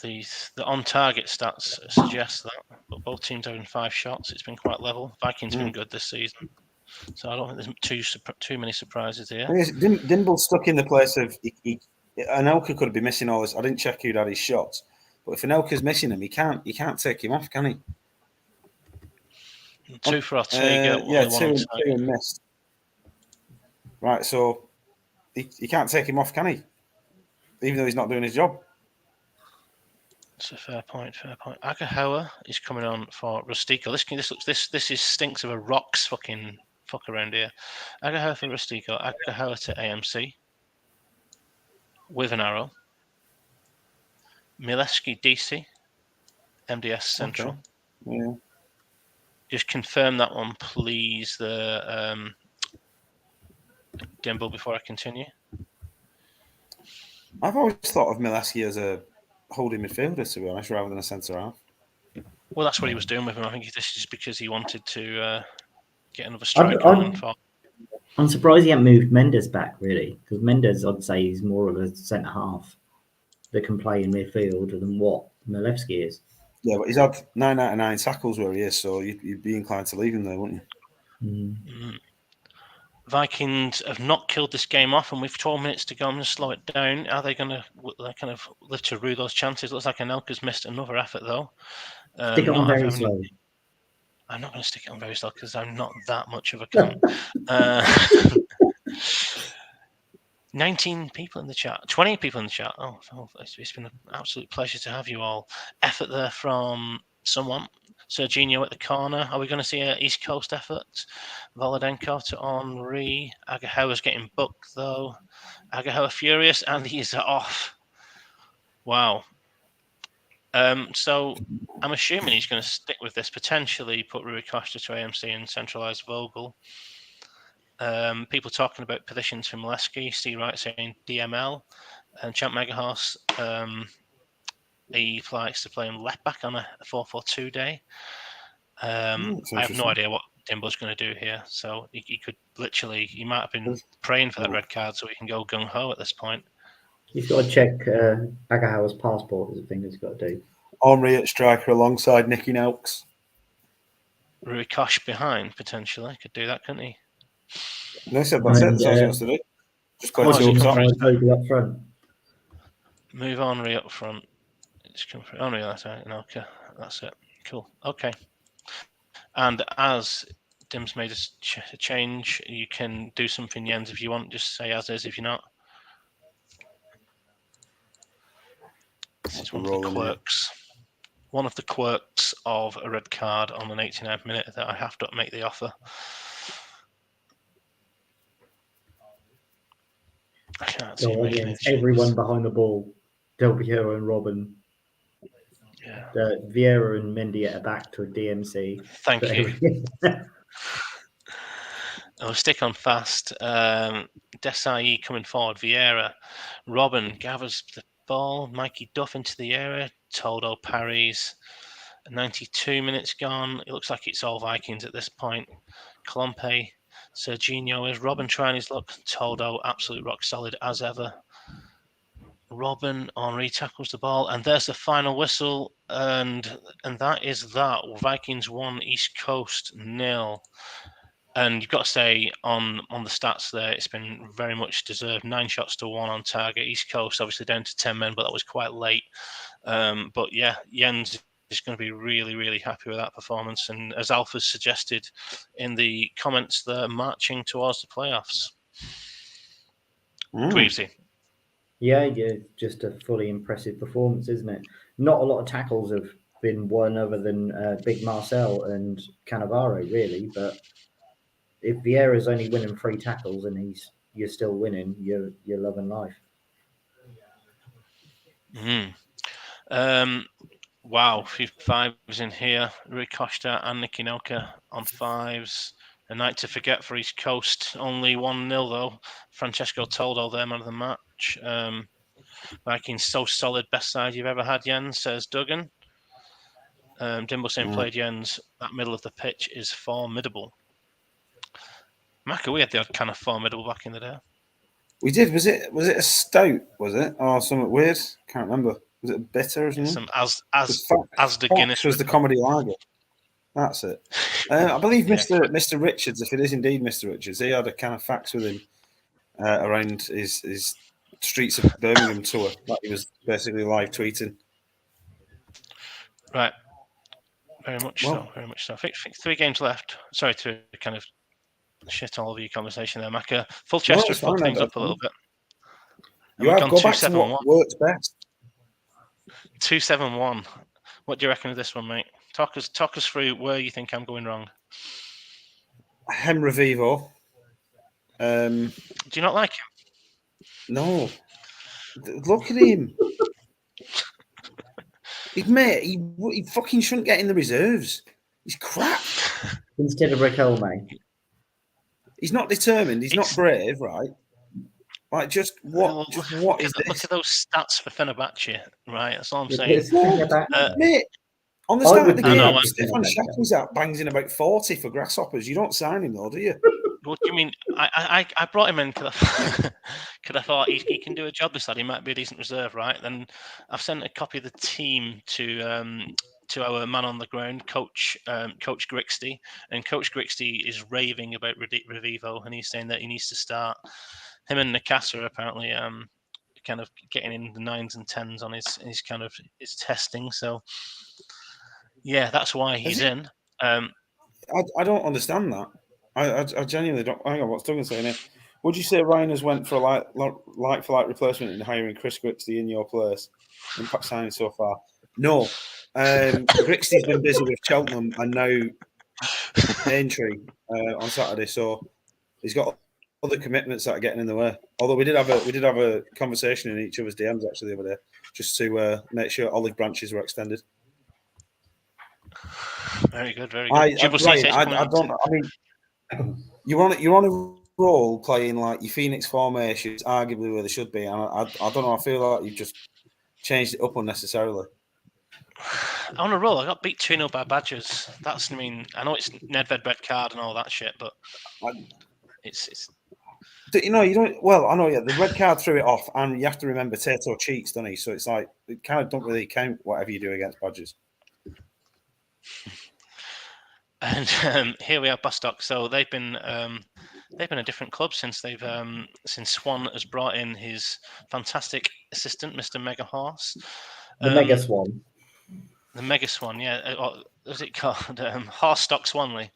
The on-target stats suggest that, but both teams having 5 shots. It's been quite level. Vikings have been good this season, so I don't think there's too many surprises here. Dimble's stuck in the place of Anelka could be missing all this. I didn't check who'd had his shots, but if Anelka's missing him, you can't take him off, can he? 2 for Ortega. 2 missed. Right, so he can't take him off, can he? Even though he's not doing his job. It's a fair point. Agahoa is coming on for Rustico. This stinks of a rocks fuck around here. Agahoa for Rustico. Agahoa to AMC with an arrow. Milewski DC, MDS Central. Okay. Yeah. Just confirm that one, please. The Dimble before I continue. I've always thought of Milewski as a holding midfielder, to be honest, rather than a centre half. Well, that's what he was doing with him. I think this is just because he wanted to get another striker on. I'm surprised he hasn't moved Mendes back, really, because Mendes, I'd say, is more of a centre half that can play in midfield than what Milewski is. Yeah, but he's had 9 out of 9 tackles where he is, so you'd be inclined to leave him there, wouldn't you? Vikings have not killed this game off, and with 12 minutes to go, I'm going to slow it down. Are they going to kind of live to rue those chances? Looks like Anelka's missed another effort, though. Stick it on very slow. I'm not going to stick it on very slow because I'm not that much of a cunt. 19 people in the chat, 20 people in the chat. Oh, it's been an absolute pleasure to have you all. Effort there from someone. Serginho at the corner. Are we going to see an East Coast effort? Volodenko to Henri. Agahawa's getting booked, though. Agahawa furious, and he's off. Wow. So I'm assuming he's going to stick with this, potentially put Rui Costa to AMC and centralise Vogel. People talking about positions for Milewski. Steve Wright saying DML. And Champ Megahorse, he likes to play him left back on a 4-4-2 day. I have no idea what Dimbo's going to do here. So he could literally, he might have been praying for that red card so he can go gung-ho at this point. He's got to check Agahawa's passport is the thing he's got to do. Henri at striker alongside Nicky Nelks. Rui Kosh behind, potentially. Could do that, couldn't he? No, said that's it. That's all he wants to do. Just play up front. Move Henri up front. Just come through. Henri, that's right. Okay, that's it. Cool. Okay. And as Dim's made a change, you can do something, Jens, if you want. Just say as is if you're not. This is one of the quirks. One of the quirks of a red card on an 89th minute that I have to make the offer. I can't see everyone behind the ball. Del Piero and Robin. Yeah. Vieira and Mendy at the back to a DMC. Thank you. I'll stick on fast. Desai coming forward. Vieira. Robin gathers the ball. Mikey Duff into the area. Toldo parries. 92 minutes gone. It looks like it's all Vikings at this point. Klompe. Serginho is. Robin trying his luck. Toldo absolute rock solid as ever. Robin Henri tackles the ball, and there's the final whistle, and that is that. Vikings 1, East Coast 0. And you've got to say on the stats there, it's been very much deserved. 9 shots to 1 on target. East Coast obviously down to 10 men, but that was quite late. But yeah, Jens is going to be really, really happy with that performance. And as Alpha's suggested in the comments, they're marching towards the playoffs. Dweebsy. Yeah, just a fully impressive performance, isn't it? Not a lot of tackles have been won other than Big Marcel and Cannavaro, really. But if Vieira's only winning 3 tackles and you're still winning, you're loving life. Wow, a few 5s in here. Rui Costa and Nicky Nelka on 5s. A night to forget for East Coast. Only 1-0 though. Francesco Toldo there, man of the match. Vikings so solid, best side you've ever had, Jens, says Duggan. Dimbo saying played Jens. That middle of the pitch is formidable. Macca, we had the odd kind of formidable back in the day. We did. Was it a stout? Was it or something weird? Can't remember. Was it bitter or something? Some as the Guinness was the comedy lager. That's it. I believe Mr. Richards, if it is indeed Mr. Richards, he had a kind of fax with him around his streets of Birmingham tour. Like he was basically live tweeting. Right. Very much so. I think 3 games left. Sorry to kind of shit all over your conversation there, Macca. Full Chester fucked things up a little bit. You have go back to what works best. 2-7-1. What do you reckon of this one, mate? Talk us through where you think I'm going wrong. Henry Vivo. Do you not like him? No. Look at him. He fucking shouldn't get in the reserves. He's crap. Instead of Riquelme. He's not determined. He's not brave, right? Like, what is this? Look at those stats for Fenerbahce, right? That's all I'm saying. Mate, on the start of the game, Stefan Shackle's out bangs in about 40 for Grasshoppers. You don't sign him, though, do you? What do you mean? I brought him in because I thought he can do a job. This lad, he might be a decent reserve, right? Then I've sent a copy of the team to our man on the ground, Coach Grixty, and Coach Grixty is raving about Revivo, and he's saying that he needs to start. Him and Nakasa are apparently kind of getting in the 9s and 10s on his kind of his testing. So yeah, that's why he's in. I don't understand that. I genuinely don't. Hang on, what's Duggan saying here? Would you say Ryan has went for a like for like replacement in hiring Chris Grixty in your place? Impact signing so far? No. Grixty's been busy with Cheltenham and now Aintree on Saturday, so he's got other commitments that are getting in the way. Although we did have a conversation in each other's DMs actually the other day, just to make sure olive branches were extended. Very good, very good. Ryan, I don't. I mean, you're on a roll playing like your Phoenix formation is arguably where they should be, and I don't know. I feel like you've just changed it up unnecessarily. On a roll, I got beat 2-0 by Badgers. That's, I mean, I know it's Nedved red card and all that shit, but it's. You know, you don't. Well, I know. Yeah, the red card threw it off, and you have to remember Tato cheats, doesn't he? So it's like it kind of don't really count whatever you do against Badgers. And here we are, Bostock. So they've been a different club since since Swan has brought in his fantastic assistant, Mr. Mega Horse. The Mega Swan. The Mega Swan, yeah. What was it called? Horstock Swanley.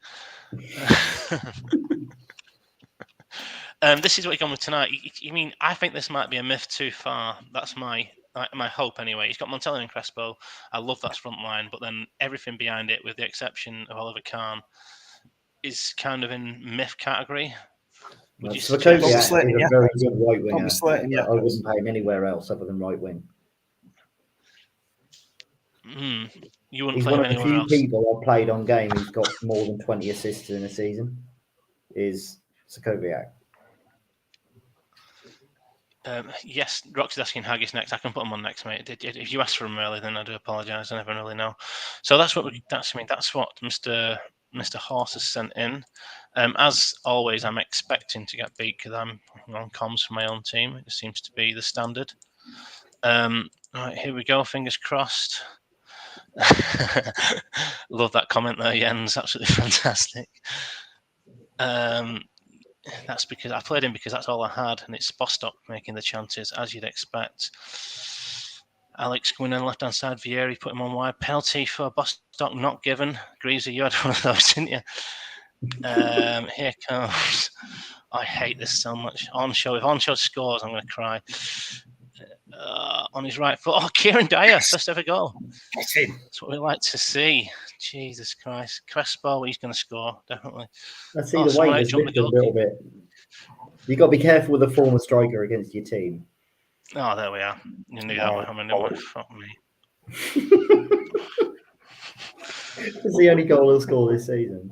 This is what he's gone with tonight. You mean, I think this might be a myth too far. That's my hope anyway. He's got Montella and Crespo. I love that front line, but then everything behind it, with the exception of Oliver Kahn, is kind of in myth category. Svakovic is a very good right winger. I wouldn't pay him anywhere else other than right wing. You wouldn't He's play one him of the anywhere few else. people I've played on game who's got more than 20 assists in a season. Is Svakovic. Yes, Roxy's asking Haggis next. I can put him on next, mate. If you asked for him early, then I do apologise. I never really know. So that's what that's what Mr. Horse has sent in. As always, I'm expecting to get beat because I'm on comms for my own team. It seems to be the standard. Right, here we go. Fingers crossed. Love that comment there, Jens. Absolutely fantastic. That's because I played him because that's all I had, and it's Bostock making the chances, as you'd expect. Alex going in left-hand side, Vieri put him on wide. Penalty for Bostock not given. Greasy, you had one of those, didn't you? Here comes. I hate this so much. Onshow. If Onshow scores, I'm going to cry. On his right foot. Oh, Kieran Dyer, first ever goal. That's what we like to see. Jesus Christ. Crespo, he's going to score, definitely. I see the weight has lifted a little bit. You've got to be careful with a former striker against your team. Oh, there we are. You knew that one coming, didn't you? Fuck me. It's the only goal he'll score this season.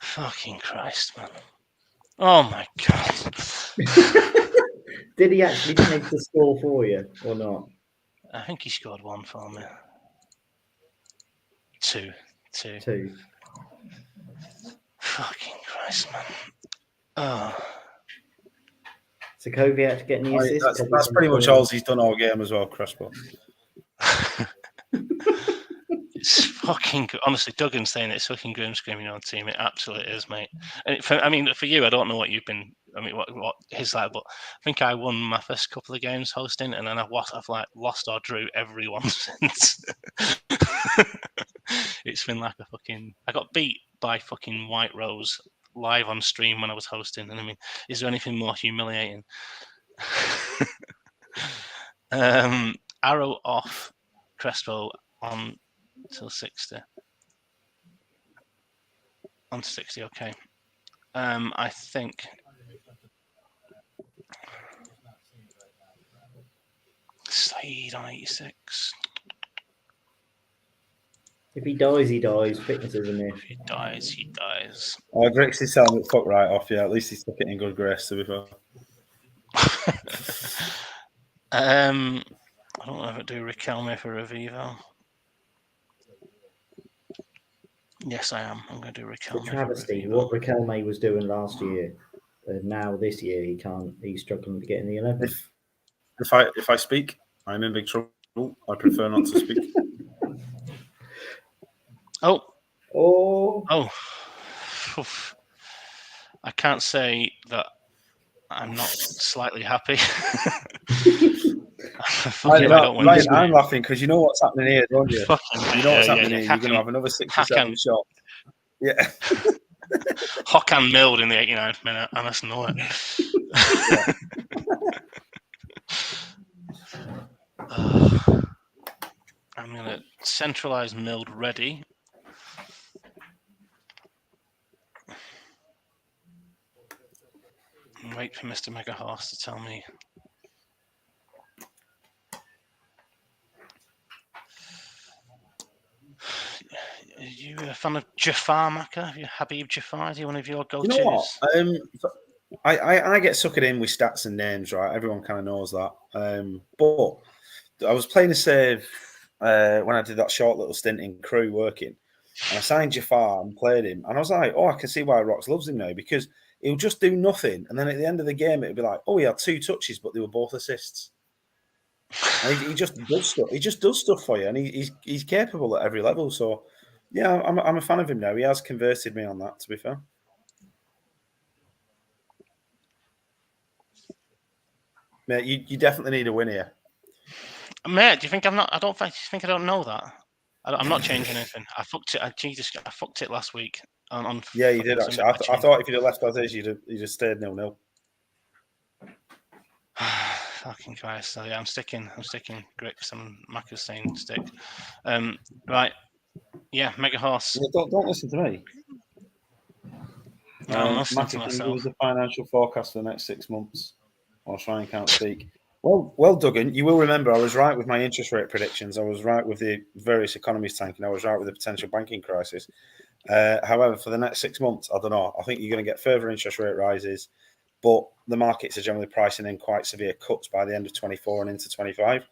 Fucking Christ, man. Oh, my God. Did he actually manage to score for you or not? I think he scored one for me. Two. Fucking Christ, man. Oh. Svakovic getting the assist. That's pretty much all he's done all game as well, Crespo. It's fucking good. Honestly, Duggan's saying it's fucking grim screaming on team. It absolutely is, mate. And for you, I don't know what you've been. I mean, what his like, but I think I won my first couple of games hosting, and then I've like lost or drew every one since. It's been like a fucking. I got beat by fucking White Rose live on stream when I was hosting, and I mean, is there anything more humiliating? Arrow off, Crespo on till 60. On to 60, okay. I think. Slade on 86. If he dies, he dies. Fitness isn't it? If he dies, he dies. Oh, Grixie's telling me to fuck right off. Yeah, at least he's took it in good grace, to be fair. I don't know if I do Riquelme for Revivo. Yes, I am. I'm going to do Riquelme. The travesty, what Riquelme was doing last year, and now this year he can't. He's struggling to get in the 11. If I speak, I'm in big trouble. I prefer not to speak. Oh. I can't say that I'm not slightly happy. I'm laughing because you know what's happening here, don't you? You know what's happening here. You're going to have another 6 or 7 shot. Yeah. Hokan milled in the 89th minute, and that's know it. I'm going to centralise milled ready. And wait for Mr. Mega Horse to tell me. Are you a fan of Jafar Maka? Are you Habib Jafar? Is he one of your go-tos? You know what? I get suckered in with stats and names, right? Everyone kind of knows that. But I was playing a save when I did that short little stint in Crewe working, and I signed Jafar and played him, and I was like, oh, I can see why Rox loves him now, because he'll just do nothing, and then at the end of the game, it'll be like, oh, he had 2 touches, but they were both assists. And he just does stuff. He just does stuff for you, and he's capable at every level. So, yeah, I'm a fan of him now. He has converted me on that, to be fair. Mate, you definitely need a win here. Mate, do you think I'm not? I don't think I don't know that. I'm not changing anything. I fucked it. I fucked it last week. Yeah, you did actually. I thought if you'd have left as is, you'd have stayed 0-0. Fucking Christ! So yeah, I'm sticking grips. Macca's saying stick. Right. Yeah, Mega Horse. Yeah, don't listen to me. No, I'm listening to myself. Give us a financial forecast for the next 6 months. I'll try and can't speak. Well, Duggan, you will remember I was right with my interest rate predictions. I was right with the various economies tanking. I was right with the potential banking crisis. However, for the next 6 months, I don't know. I think you're going to get further interest rate rises, but the markets are generally pricing in quite severe cuts by the end of 24 and into 25.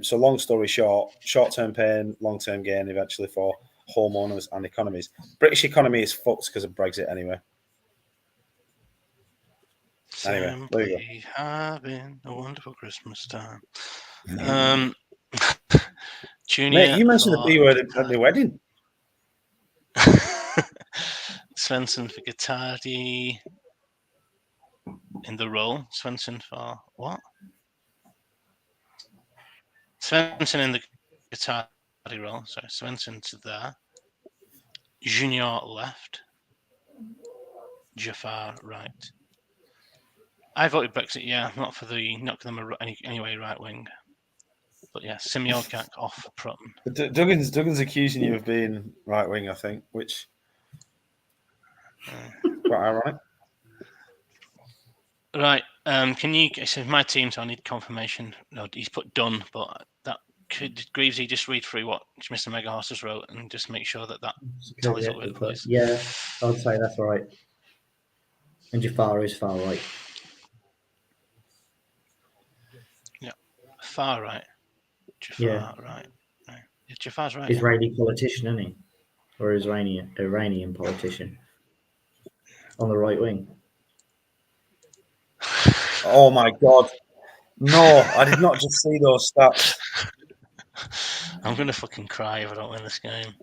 So long story short, short-term pain, long-term gain eventually for homeowners and economies. British economy is fucked because of Brexit anyway. Anyway, there you go. Having a wonderful Christmas time. Junior, mate, you mentioned the B word at the wedding. Svensson for Guittardi in the role. Svensson for what? Svensson in the Guittardi role. Sorry, Svensson to there. Junior left. Jafar right. I voted Brexit. Yeah, not for them anyway. Right wing. But yeah, Simeonkak off Prutton. Duggan's accusing you of being right wing, I think, which quite ironic. Right. Can you? It's my team, so I need confirmation. No, he's put done, but that could Greavesy just read through what Mr. Megahorse wrote and just make sure that tallies up with it, please. Yeah, I would say that's right. And Jafar is far right. Yeah, far right. Jafar right. Yeah, Jafar's right. Israeli politician, isn't he? Or Iranian politician on the right wing. Oh my God. No, I did not just see those stats. I'm going to fucking cry if I don't win this game.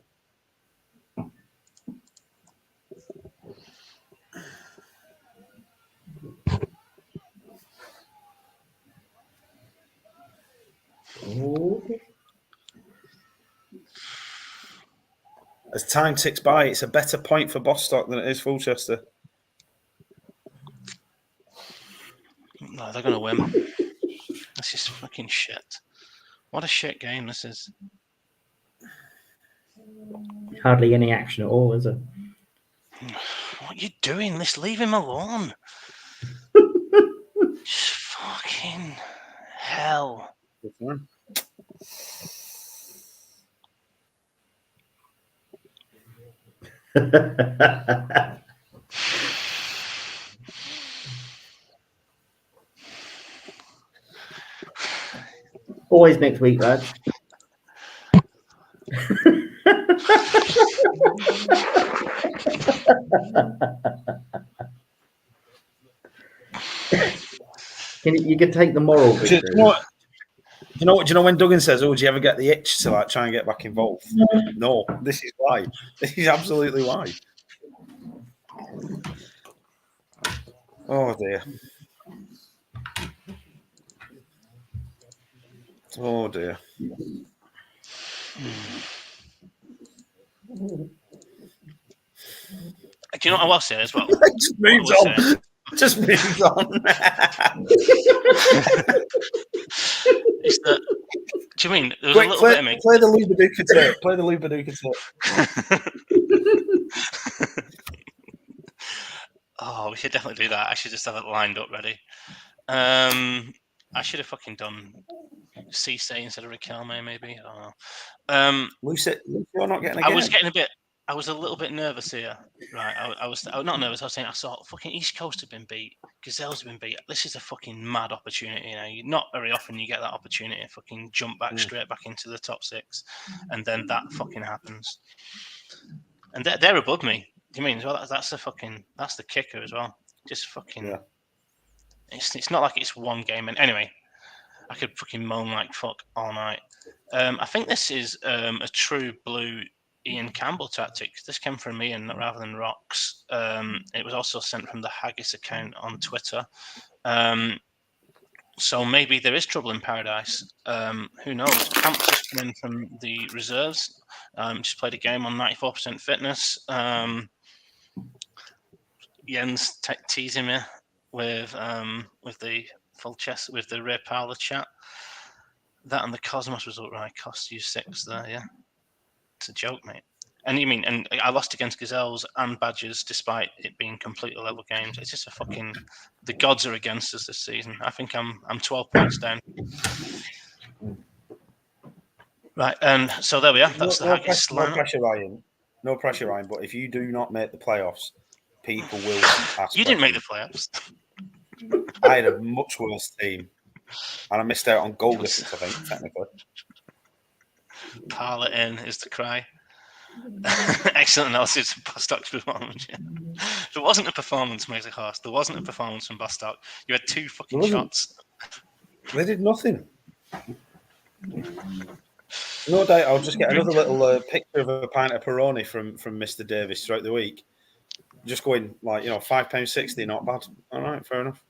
As time ticks by, it's a better point for Bostock than it is Fulchester. No, they're going to win. This is fucking shit. What a shit game this is. Hardly any action at all, is it? What are you doing? Leave him alone. Just fucking hell. Always next week, lads. You can take the moral Do victory. you know when Duggan says, "Oh, do you ever get the itch to like try and get back involved?" No, this is why. This is absolutely why. Oh dear. Oh dear. Do you know what I will say as well? Just moves on. Just moves on. Is that? Do you mean there was Quick, a little play, bit of me? play the Lubaduka tape. Play the Lubaduka tape. Oh, we should definitely do that. I should just have it lined up ready. I should have fucking done Cisse instead of Riquelme, maybe. I don't know. Lucy, you're not getting a I game. was getting a bit. I was a little bit nervous here, right? I was not nervous. I was saying I saw fucking East Coast have been beat, Gazelles have been beat. This is a fucking mad opportunity. You know, not very often you get that opportunity to fucking jump back straight back into the top 6, and then that fucking happens. And they're above me. Do you mean as well? That's the kicker as well. Just fucking. Yeah. It's not like it's one game. And anyway, I could fucking moan like fuck all night. I think this is a true blue Ian Campbell tactic. This came from Ian rather than Rocks. It was also sent from the Haggis account on Twitter. So maybe there is trouble in paradise. Who knows? Camp just come in from the reserves. Just played a game on 94% fitness. Jens teasing me with the full chest with the Ray Parlour chat. That and the Cosmos result right cost you 6 there, yeah. It's a joke, mate. And you mean, and I lost against Gazelles and Badgers despite it being completely level games. It's just a fucking, the gods are against us this season. I think I'm 12 points down. Right, and so there we are. That's the Haggis lineup. No pressure, Ryan. But if you do not make the playoffs, people will ask. You didn't make the playoffs. I had a much worse team, and I missed out on goal difference, I think, technically. Parlour in is the cry. Excellent analysis of Bostock's performance. Yeah. There wasn't a performance, Maisie Horse. There wasn't a performance from Bostock. You had 2 fucking shots. They did nothing. No doubt, I'll just get another little picture of a pint of Peroni from Mr. Davis throughout the week. Just going like, £5.60, not bad. All right, fair enough.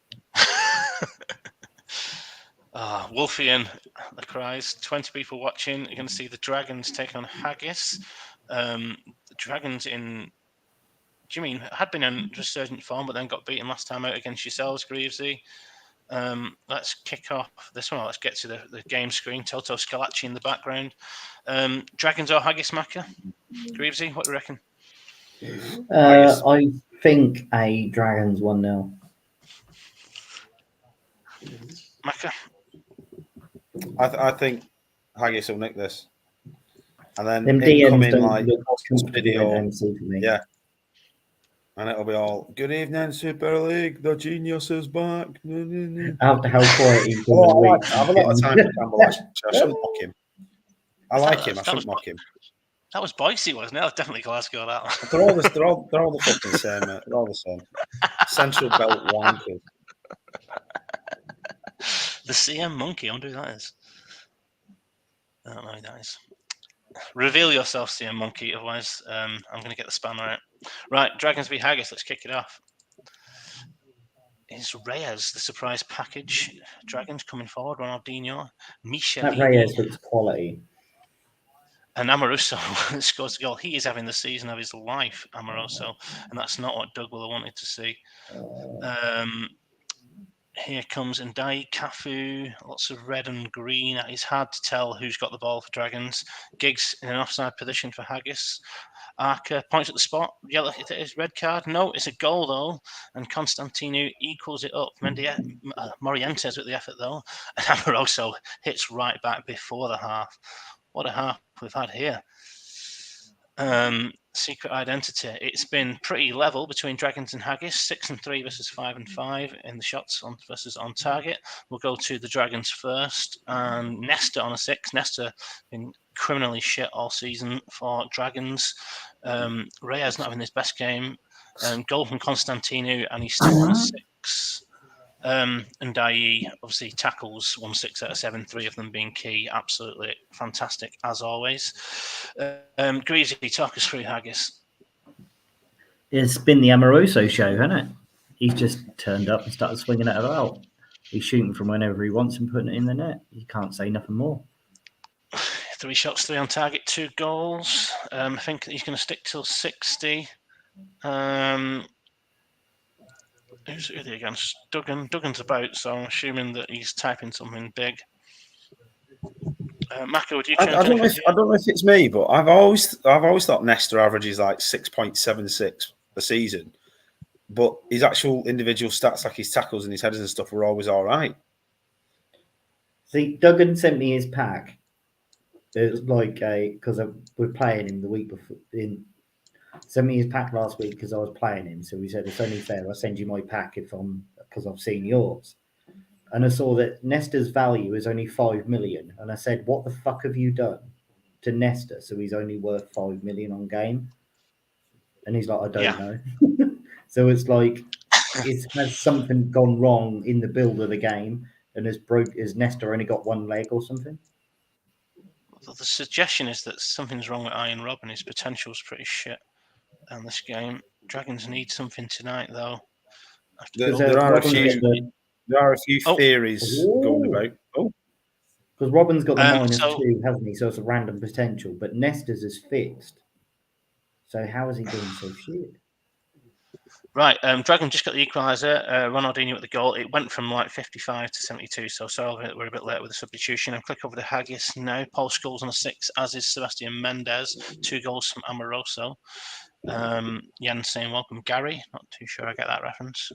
Wolfian, the cries. 20 people watching. You're going to see the Dragons take on Haggis. The Dragons had been in resurgent form, but then got beaten last time out against yourselves, Greavesy. Let's kick off this one. Let's get to the game screen. Toto Scalacci in the background. Dragons or Haggis, Macca? Greavesy, what do you reckon? I think a Dragons 1-0. Macca? I think Haggis will nick this. And then them it come DMs in don't like look video. MC for me. Yeah. And it'll be all, good evening, Super League. The genius is back. After how quiet he's been I have a lot of time for Campbell. I shouldn't mock him. I like him. I shouldn't mock him. That was Boise, wasn't it? That was definitely Glasgow. That one. They're all the fucking same, mate. They're all the same. Central Belt wankers. The CM Monkey. I wonder who that is. I don't know who that is. Reveal yourself, CM Monkey. Otherwise, I'm going to get the spammer out. Right, Dragons v Haggis. Let's kick it off. Is Reyes the surprise package? Dragons coming forward. Ronaldinho, Michel. That Reyes looks quality. And Amoroso scores the goal. He is having the season of his life, Amoroso, and that's not what Doug will have wanted to see. Here comes Ndai, Cafu, lots of red and green. It's hard to tell who's got the ball for Dragons. Giggs in an offside position for Haggis. Arca points at the spot. Yellow, it is red card. No, it's a goal though. And Constantino equals it up. Morientes with the effort though. And Amoroso hits right back before the half. What a half we've had here. Secret identity. It's been pretty level between Dragons and Haggis. 6-3 versus 5-5 in the shots on versus on target. We'll go to the Dragons first. And Nesta on a 6. Nesta been criminally shit all season for Dragons. Reyes not having his best game. Goal from Constantinu, and he's still on a 6. And IE, obviously, tackles 1 6 out of 7, 3 of them being key. Absolutely fantastic, as always. Greasy, talk us through Haggis. It's been the Amoroso show, hasn't it? He's just turned up and started swinging it about. He's shooting from whenever he wants and putting it in the net. You can't say nothing more. 3 shots, 3 on target, 2 goals. I think he's going to stick till 60. Who's he against? Duggan. Duggan's about, so I'm assuming that he's typing something big. Mako, would you? I don't know if it's me, but I've always thought Nesta averages like 6.76 a season, but his actual individual stats, like his tackles and his headers and stuff, were always all right. See, Duggan sent me his pack. It was like because we're playing him the week before. Sent me his pack last week because I was playing him. So he said it's only fair I send you my pack because I've seen yours. And I saw that Nesta's value is only 5 million. And I said, what the fuck have you done to Nesta? So he's only worth 5 million on game. And he's like, I don't know. So it's like, has something gone wrong in the build of the game? And has Nesta only got one leg or something? Well, the suggestion is that something's wrong with Iron Rob and his potential's pretty shit on this game. Dragons need something tonight, though. There are a few theories going about. Because Robin's got the -2, hasn't he? So it's a random potential. But Nesta's is fixed. So how is he doing so shit? Right, Dragon just got the equaliser. Ronaldinho at the goal. It went from like 55 to 72, so sorry we're a bit late with the substitution. I'll click over to Haggis now. Paul Scholes on a 6, as is Sebastian Mendes. 2 goals from Amoroso. Jan saying welcome Gary. Not too sure I get that reference.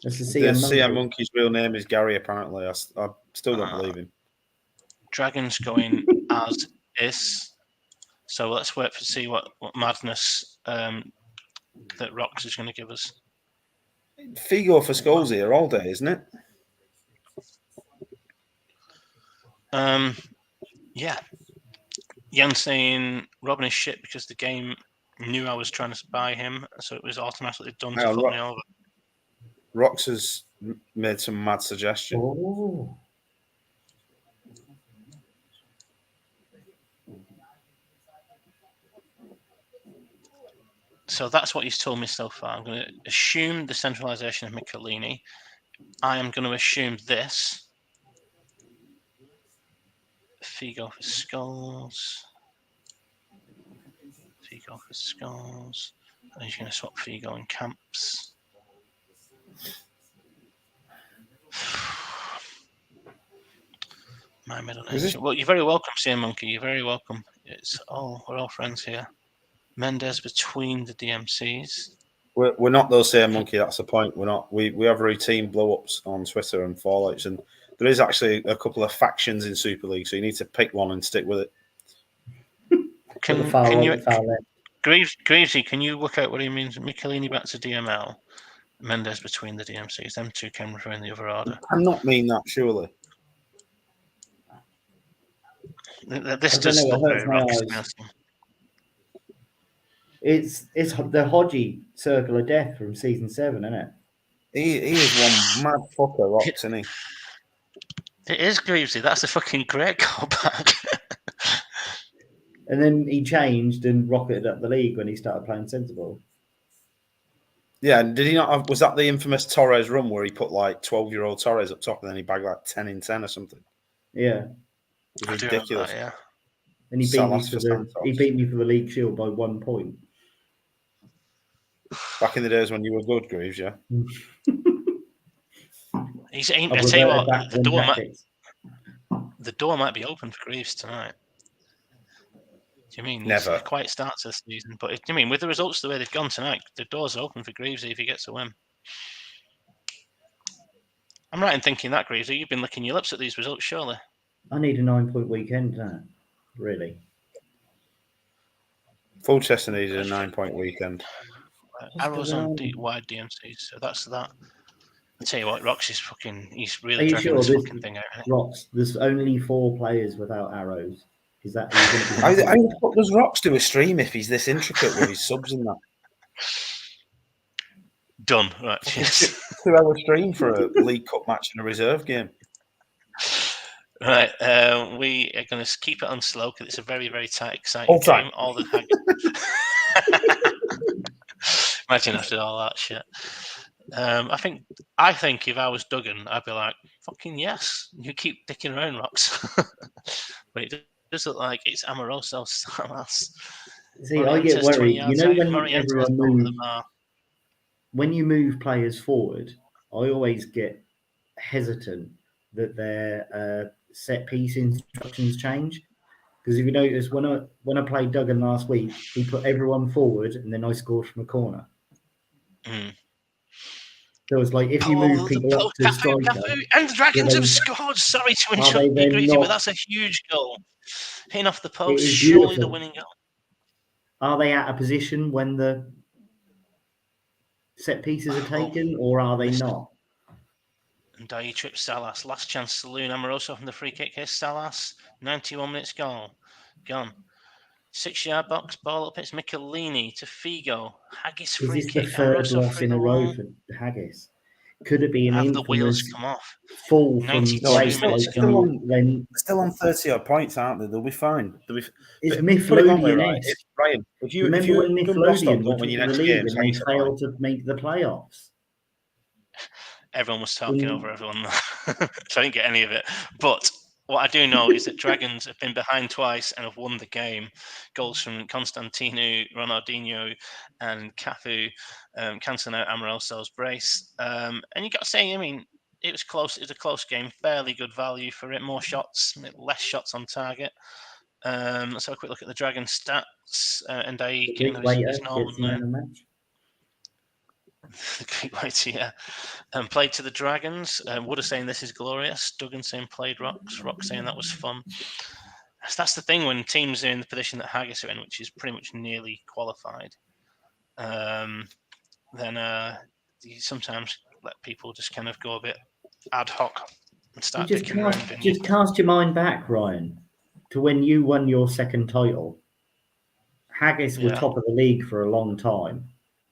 The CM Monkey's real name is Gary, apparently. I still don't believe him. Dragon's going as is. So let's wait to see what madness that Rox is going to give us. Figo for Scholes here all day, isn't it? Yeah. Jan saying Robin is shit because the game knew I was trying to buy him, so it was automatically done to fuck me over. Rox has made some mad suggestion. Oh. So that's what he's told me so far. I'm going to assume the centralisation of Michelini. I am going to assume this. Figo for Scholes. Figo for Scholes. And he's going to swap Figo and Camps. My middle name. Well, you're very welcome, CM Monkey. You're very welcome. We're all friends here. Mendes between the DMCs. We're not those CM Monkey. That's the point. We're not. We have routine blow-ups on Twitter and fallouts, and there is actually a couple of factions in Super League, so you need to pick one and stick with it. Greavesy, can you work out what he means? Michelini back to DML, Mendes between the DMCs. Them two can refer in the other order. I cannot mean that, surely. This does still very Rox. It's the Hodgie circle of death from season 7, isn't it? He is one mad fucker, Rox, isn't he? It is Greavesy. That's a fucking great callback. And then he changed and rocketed up the league when he started playing sensible. Yeah, and did he not have, was that the infamous Torres run where he put like 12-year-old Torres up top and then he bagged like 10 in 10 or something? Yeah. It was ridiculous. That, yeah. And he beat me for the league shield by 1 point. Back in the days when you were good, Greaves, yeah. He's aimed. I tell you what, the door might be open for Greaves tonight. Do you mean never? It's a quiet start to the season, but I mean with the results the way they've gone tonight, the door's open for Greavesy if he gets a win. I'm right in thinking that, Greavesy. You've been licking your lips at these results, surely. I need a 9-point weekend, really. Full Chester needed a 9-point weekend. Arrows on wide DMCs, so that's that. I tell you what, Rox is fucking. He's really dragging this fucking thing out. Rox, there's only 4 players without arrows Is that? How the fuck does Rocks do a stream if he's this intricate with his subs and that? Done. Right. Yes. 2-hour stream for a League Cup match and a reserve game. Right. We are going to keep it on slow because it's a very, very tight, exciting game. All the imagine after all that shit. I think if I was Duggan, I'd be like, fucking yes, you keep dicking around, Rocks. But it does look like it's Amoroso, Salas. See, I get worried. You know, when everyone moves, when you move players forward, I always get hesitant that their set piece instructions change. Because if you notice, when I played Duggan last week, he put everyone forward, and then I scored from a corner. So it's like if you move people up to striker, and the Dragons have scored. Sorry to interrupt you, Greasy, but that's a huge goal. Hitting off the post, surely the winning goal. Are they at a position when the set pieces are taken, or are they not? And Dai trips Salas. Last chance saloon. Amoroso from the free kick. Here's Salas. 91 minutes gone. 6-yard box. Ball up. It's Michelini to Figo. Haggis free kick. Is this the third loss in a row for Haggis? Could it be an infamous the wheels come off? Fall from race? Still on 30-odd points, aren't they? They'll be fine. It's Miflodian-esque. Ryan, remember when Miflodian were in the league and they failed to make the playoffs? Everyone was talking over everyone, so I didn't get any of it. But what I do know is that Dragons have been behind twice and have won the game. Goals from Constantino, Ronaldinho, and Cafu cancelling out Amoroso's brace. And you got to say, I mean, it was close. It was a close game. Fairly good value for it. More shots, less shots on target. Let's have a quick look at the Dragon stats. And his normal match. The Greek Waiter, yeah. Played to the Dragons. Wood is saying this is glorious. Duggan saying played Rocks. Rocks saying that was fun. So that's the thing when teams are in the position that Haggis are in, which is pretty much nearly qualified. Then you sometimes let people just kind of go a bit ad hoc and start dicking around. Just cast your mind back, Ryan, to when you won your second title. Haggis were top of the league for a long time.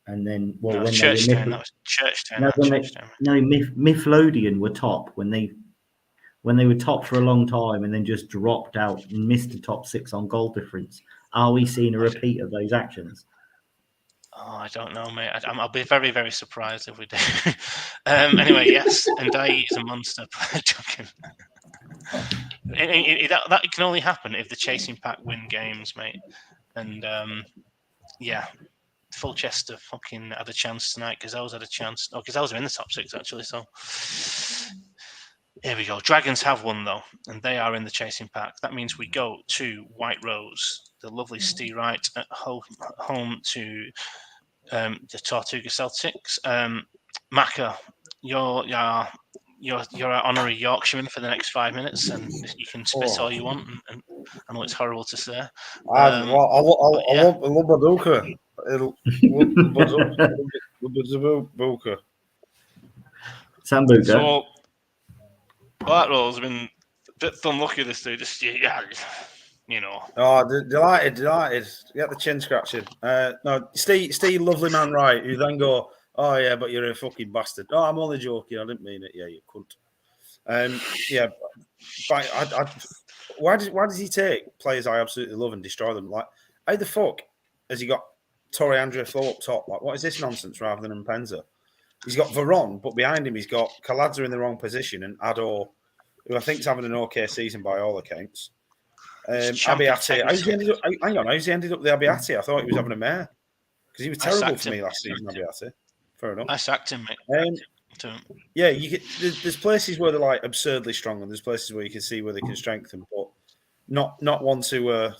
And then, when that was Churchtown. Miflodian were top when they were top for a long time, and then just dropped out and missed the top 6 on goal difference. Are we seeing a repeat of those actions? Oh, I don't know, mate. I'll be very, very surprised if we do. Anyway, yes, and Dai is a monster. That can only happen if the chasing pack win games, mate. And Fulchester fucking had a chance tonight. Gazelles had a chance. Oh, Gazelles are in the top 6 actually. So here we go. Dragons have won though, and they are in the chasing pack. That means we go to White Rose, the lovely Steve Wright at home to the Tortuga Celtics. Maka, you're our honorary Yorkshireman for the next 5 minutes, and you can spit all you want. And I know it's horrible to say. I love Baduka. Sambuca. So White Rose have been a bit unlucky this day. Just you know. Oh, delighted. Get the chin scratching. No, Steve, lovely man, right? You then go, oh yeah, but you're a fucking bastard. Oh, I'm only joking. I didn't mean it. Yeah, you cunt. Yeah. But why does he take players I absolutely love and destroy them? Like, how the fuck has he got Torre Andrea Flo up top? Like, what is this nonsense rather than Mpenza? He's got Veron, but behind him he's got Kaladza in the wrong position and Ador, who I think is having an okay season by all accounts. Abiati. How's he ended up the Abiati? I thought he was having a mare because he was terrible for me last season. Abiati. Fair enough. I sacked him, mate. Yeah, there's places where they're like absurdly strong, and there's places where you can see where they can strengthen, but not one to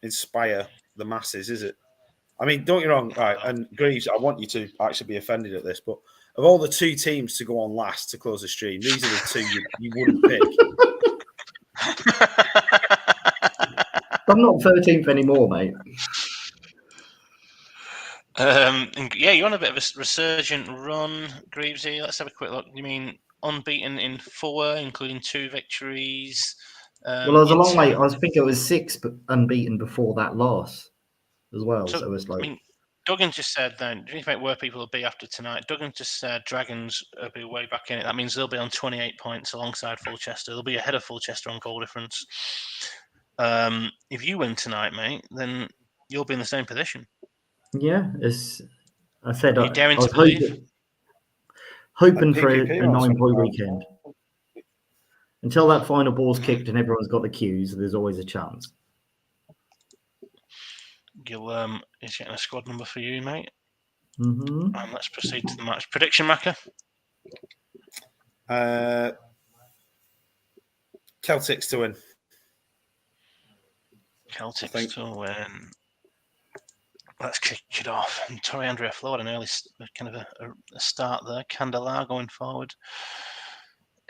inspire the masses, is it? I mean, don't get me wrong, right? And Greaves, I want you to actually be offended at this, but of all the 2 teams to go on last to close the stream, these are the 2 you wouldn't pick. I'm not 13th anymore, mate. You're on a bit of a resurgent run, Greavesy. Let's have a quick look. You mean unbeaten in 4, including 2 victories, Well, I was a long way. I think it was 6 unbeaten before that loss as well. So it was like. I mean, Duggan just said then, do you think where people will be after tonight? Duggan just said Dragons will be way back in it. That means they'll be on 28 points alongside Fulchester. They'll be ahead of Fulchester on goal difference. If you win tonight, mate, then you'll be in the same position. Yeah, I said Are you daring I was to believe? hoping for a 9-point weekend. Until that final ball's kicked and everyone's got the cues, there's always a chance. Gil is getting a squad number for you, mate. Mm-hmm. And let's proceed to the match. Prediction, Macca? Celtics to win. Celtics to win. Let's kick it off. And Torrey Andrea Flo had an early kind of a start there. Candelar going forward.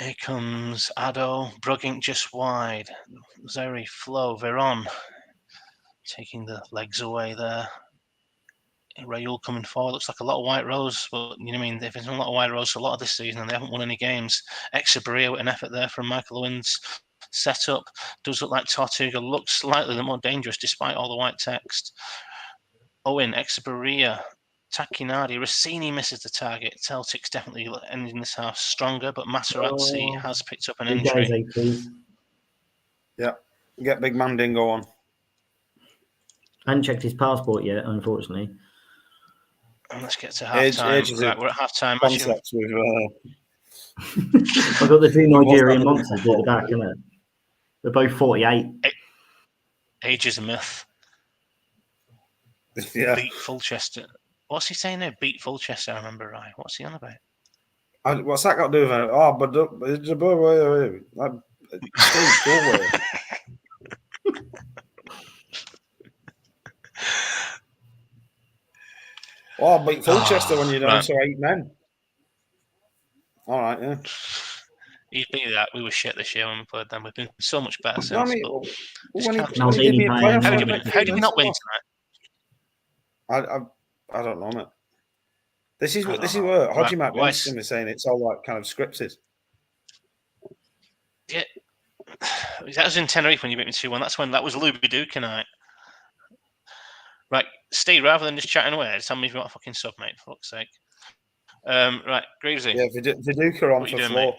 Here comes Addo. Brugging just wide. Zeri, Flo, Veron taking the legs away there. Raul coming forward. Looks like a lot of white rose, but you know what I mean? They've been a lot of white rose for a lot of this season and they haven't won any games. Exaberia with an effort there from Michael Owens. Set up. Does look like Tortuga. Looks slightly the more dangerous despite all the white text. Owen, Exaberia, Tacchinardi, Rossini misses the target. Celtics definitely ending this half stronger, but Materazzi has picked up an injury. Yeah, get big Mandingo on. I haven't checked his passport yet, unfortunately. And let's get to half time. Right, we're at half time. I've got the 2 Nigerian monsters at the back, innit? They're both 48. Age is a myth. Yeah. Beat Fulchester. What's he saying there? Beat Fulchester, I remember right. What's he on about? What's that got to do with it? Oh, but it's a boy. Oh, beat Fulchester when you're down to 8 men. All right, yeah. He'd be that. We were shit this year when we played them. We've been so much better since. I mean, how did we not win tonight? I don't know, mate. This is where Hodgie might be honest with saying it's all like kind of scripted. Yeah, that was in Tenerife when you beat me 2-1. That was Luby Duke night. Right, Steve, rather than just chatting away, tell me if you want a fucking sub, mate, for fuck's sake. Right, Greavesy. Yeah, Viduka on for floor.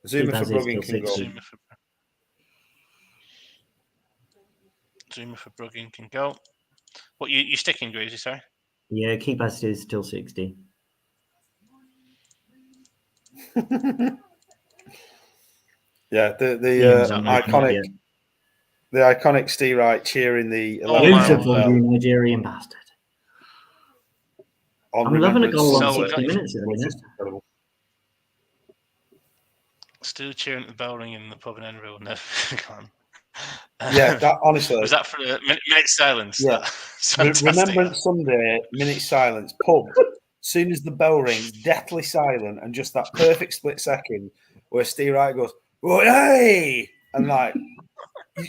Zuma for Brugging can go. Zuma for Brugging can go. What, you sticking, Greavesy, sorry? Yeah, keep as it is till 60. Yeah, the iconic Steve Wright cheering the beautiful Nigerian bastard. I'm loving a goal on 60 minutes at the minute. Still cheering at the bell ring in the pub in Enfield. No, yeah, that honestly. Was that for a minute silence? Yeah. Remembrance Sunday, minute silence, pub. As soon as the bell rings, deathly silent, and just that perfect split second where Steve Wright goes, "Oh, hey!" and like,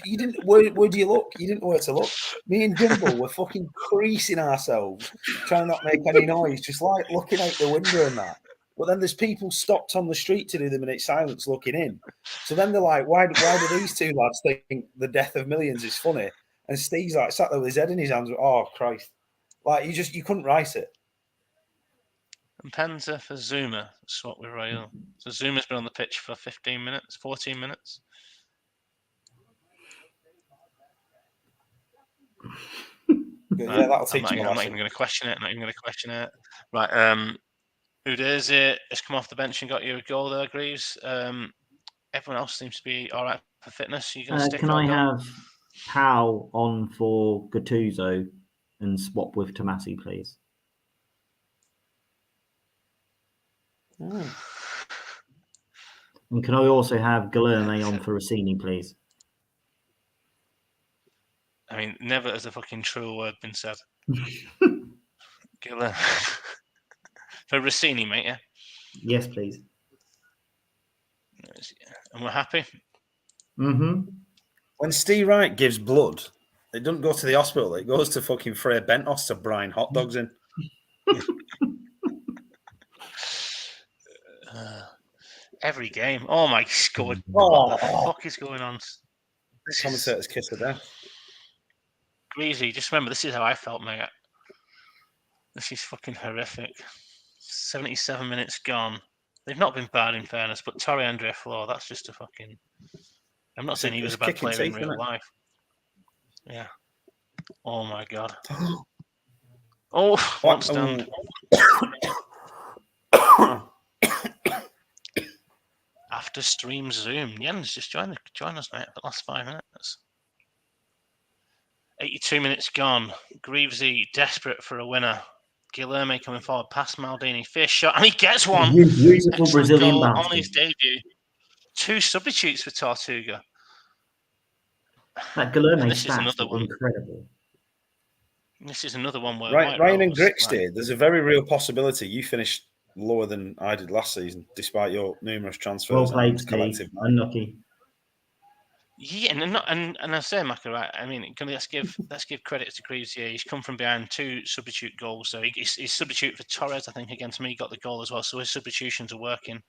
you didn't. Where do you look? You didn't know where to look. Me and Jimbo were fucking creasing ourselves, trying not to make any noise, just like looking out the window and that. But then there's people stopped on the street to do the minute silence looking in. So then they're like, why do these two lads think the death of millions is funny? And Steve's like sat there with his head in his hands. Oh, Christ. Like, you couldn't write it. And Penza for Zuma, swap with Raul. So Zuma's been on the pitch for 14 minutes. Yeah, that'll teach I'm not even going to question it. Right, Udeze has come off the bench and got you a goal there, Greaves. Everyone else seems to be all right for fitness. You can stick. Can I have Powell on for Gattuso and swap with Tomasi, please? And can I also have Guilherme on for Rossini, please? I mean, never has a fucking true word been said. Guilherme. For Rossini, mate, yeah? Yes, please. And we're happy? Mm-hmm. When Steve Wright gives blood, it doesn't go to the hospital. It goes to fucking Frey Bentos to brine hot dogs in. every game. Oh my God! Oh, What the fuck is going on? Commentator's kiss of death. Greasy, just remember, this is how I felt, mate. This is fucking horrific. 77 minutes gone. They've not been bad, in fairness, but Torre Andrea Flo, that's just a fucking... I'm not saying he was a bad player in real life. Yeah. Oh my God. Oh, won't stand. After stream Zoom. Jens, just join us, mate, for the last 5 minutes. 82 minutes gone. Greavesy desperate for a winner. Guilherme coming forward past Maldini. Fierce shot, and he gets one. You beautiful Excellent Brazilian goal bastard. on his debut. 2 substitutes for Tortuga. That Guilherme This is another one. Incredible. This is another one where Ryan and Grixty, there's a very real possibility you finished lower than I did last season, despite your numerous transfers. Well played, Steve. Unlucky. Yeah, and I say, Maka, right? I mean, let's give credit to Greaves here. He's come from behind 2 substitute goals. So he's substitute for Torres, I think, against me, got the goal as well. So his substitutions are working.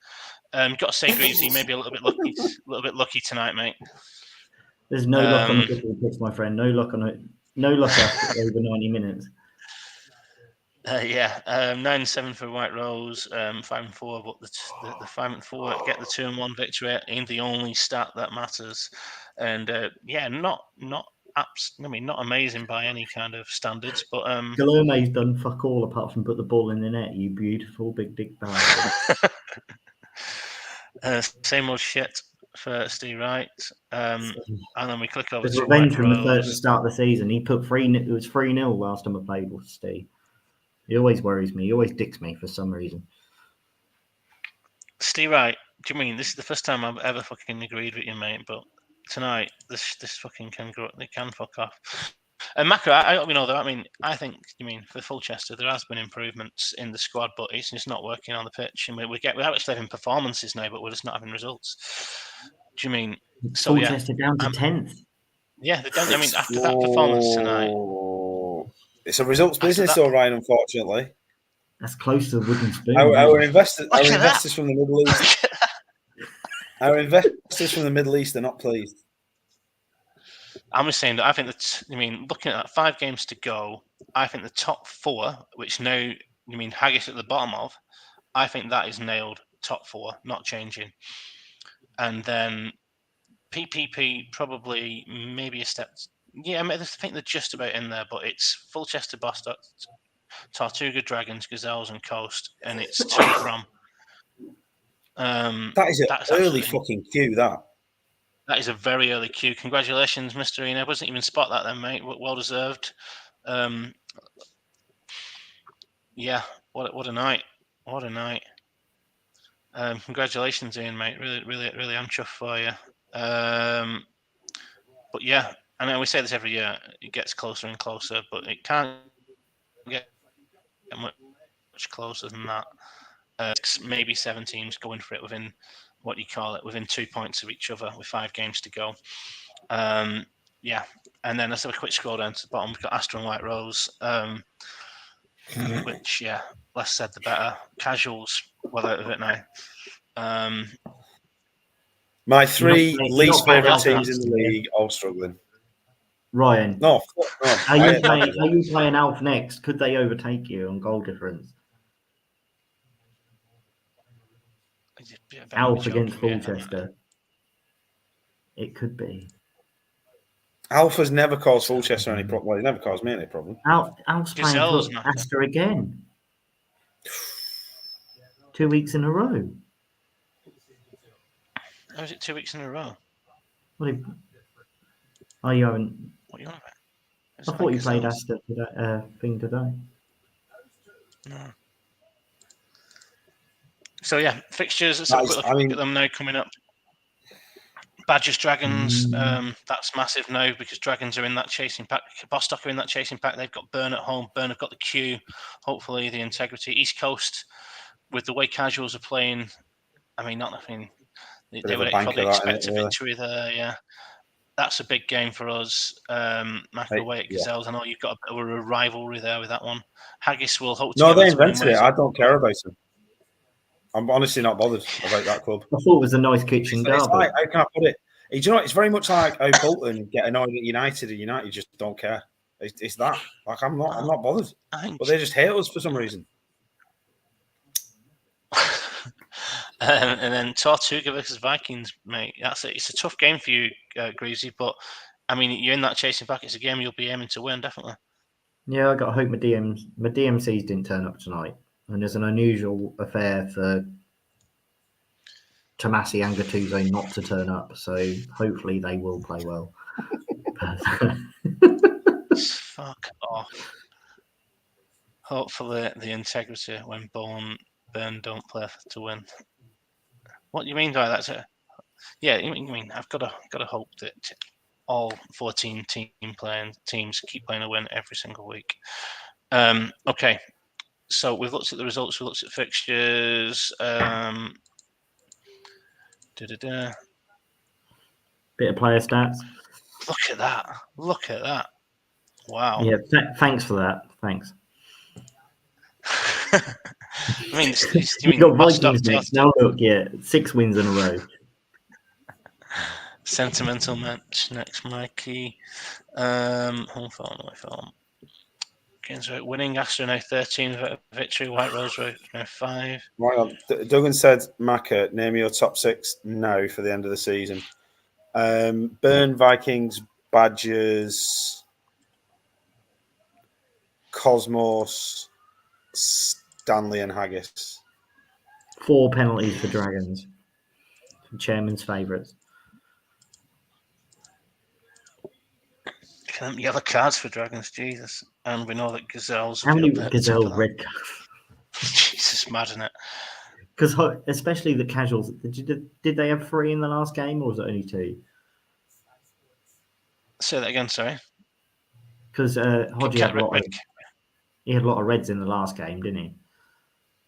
Got to say, Greaves, he may be a little bit lucky tonight, mate. There's no luck on the football pitch, my friend. No luck on it. No luck after over 90 minutes. 9-7 for White Rose, 5-4, but the 5-4 get the 2-1 victory ain't the only stat that matters. And not amazing by any kind of standards, but Guilherme's done fuck all apart from put the ball in the net. You beautiful big dick bastard. Same old shit for Steve Wright. And then we click over There's to revenge White from Rose. the start of the season. He put 3-0. It was 3-0 last time I played with Steve. He always worries me. He always dicks me for some reason. Steve Wright, do you mean this is the first time I've ever fucking agreed with you, mate? But tonight, this fucking can fuck off. And Maka, I think, for Fulchester, there has been improvements in the squad, but it's just not working on the pitch. And we're actually having performances now, but we're just not having results. Do you mean? So Fulchester down to 10th. Yeah, they're down. After that performance tonight. It's a results business, though, Ryan, unfortunately. That's close to the wooden spoon. Our investors from the Middle East. Our investors from the Middle East are not pleased. I'm just saying that I think looking at that 5 games to go, I think the top 4, which now Haggis at the bottom of, I think that is nailed. Top 4, not changing. And then PPP probably maybe a step. Yeah, I think they're just about in there, but it's Fulchester, Bostock, Tortuga, Dragons, Gazelles, and Coast, and it's 2 from. That is an early fucking queue, that. That is a very early queue. Congratulations, Mr. Arena. I wasn't even spot that then, mate. Well deserved. Yeah, what a night. What a night. Congratulations, Ian, mate. Really, I'm chuffed for you. But yeah, I know we say this every year. It gets closer and closer, but it can't get much closer than that. Maybe 7 teams going for it within within 2 points of each other with 5 games to go. Yeah, and then let's have a quick scroll down to the bottom. We've got Astra and White Rose, which less said the better. Casuals well out of it now. My 3 least favourite teams in the league, all struggling. Ryan, no. Are you playing Alf next? Could they overtake you on goal difference? Alf against Fulchester. It could be. Alpha's never caused Fulchester any problem. Well, he never caused me any problem. Alf's playing for Astor again. 2 weeks in a row. How is it 2 weeks in a row? Oh, you haven't. What are you on about? I thought you played Astor today. No. So yeah, fixtures. Let's have a quick look at them now coming up. Badgers, Dragons. That's massive now because Dragons are in that chasing pack. Bostock are in that chasing pack. They've got Burn at home. Burn have got the queue. Hopefully the integrity. East Coast, with the way Casuals are playing. They would probably expect a victory there. Yeah, that's a big game for us. Away at Gazelles. I know you've got a rivalry there with that one. Haggis will hope. No, they invented it. I don't care about them. I'm honestly not bothered about that club. I thought it was a nice kitchen derby. It's like, how can I put it? Do you know, it's very much like how Bolton get annoyed at United, and United just don't care. It's that. Like, I'm not bothered. But they just hate us for some reason. And then Tortuga versus Vikings, mate. It's a tough game for you, Greasy. But I mean, you're in that chasing back. It's a game you'll be aiming to win, definitely. Yeah, I got to hope my DMCs didn't turn up tonight, and there's an unusual affair for Tomasi and Gattuso not to turn up. So hopefully they will play well. Fuck off. Hopefully the integrity when Burn don't play to win. What do you mean by that, sir? Yeah, you mean I've got to hope that all 14 teams keep playing a win every single week. Okay, so we've looked at the results. We've looked at fixtures. Bit of player stats. Look at that. Wow. Yeah, thanks for that. Thanks. I mean, you got Vikings next. Now look, 6 wins in a row. Sentimental match next, Mikey. Home form, away form. Games right. Winning Aston now 13 victory. White Rose now 5. Right on. Duggan said, Macca, name your top 6 now for the end of the season. Burn, Vikings, Badgers, Cosmos, Stanley, and Haggis. 4 penalties for Dragons. Chairman's favourites. Yellow cards for Dragons, Jesus. And we know that Gazelles. How many Gazelles red cards? Jesus, mad, isn't it? Because especially the casuals. Did they have 3 in the last game, or was it only 2? Say that again, sorry. Because Hodgie had a lot of reds in the last game, didn't he?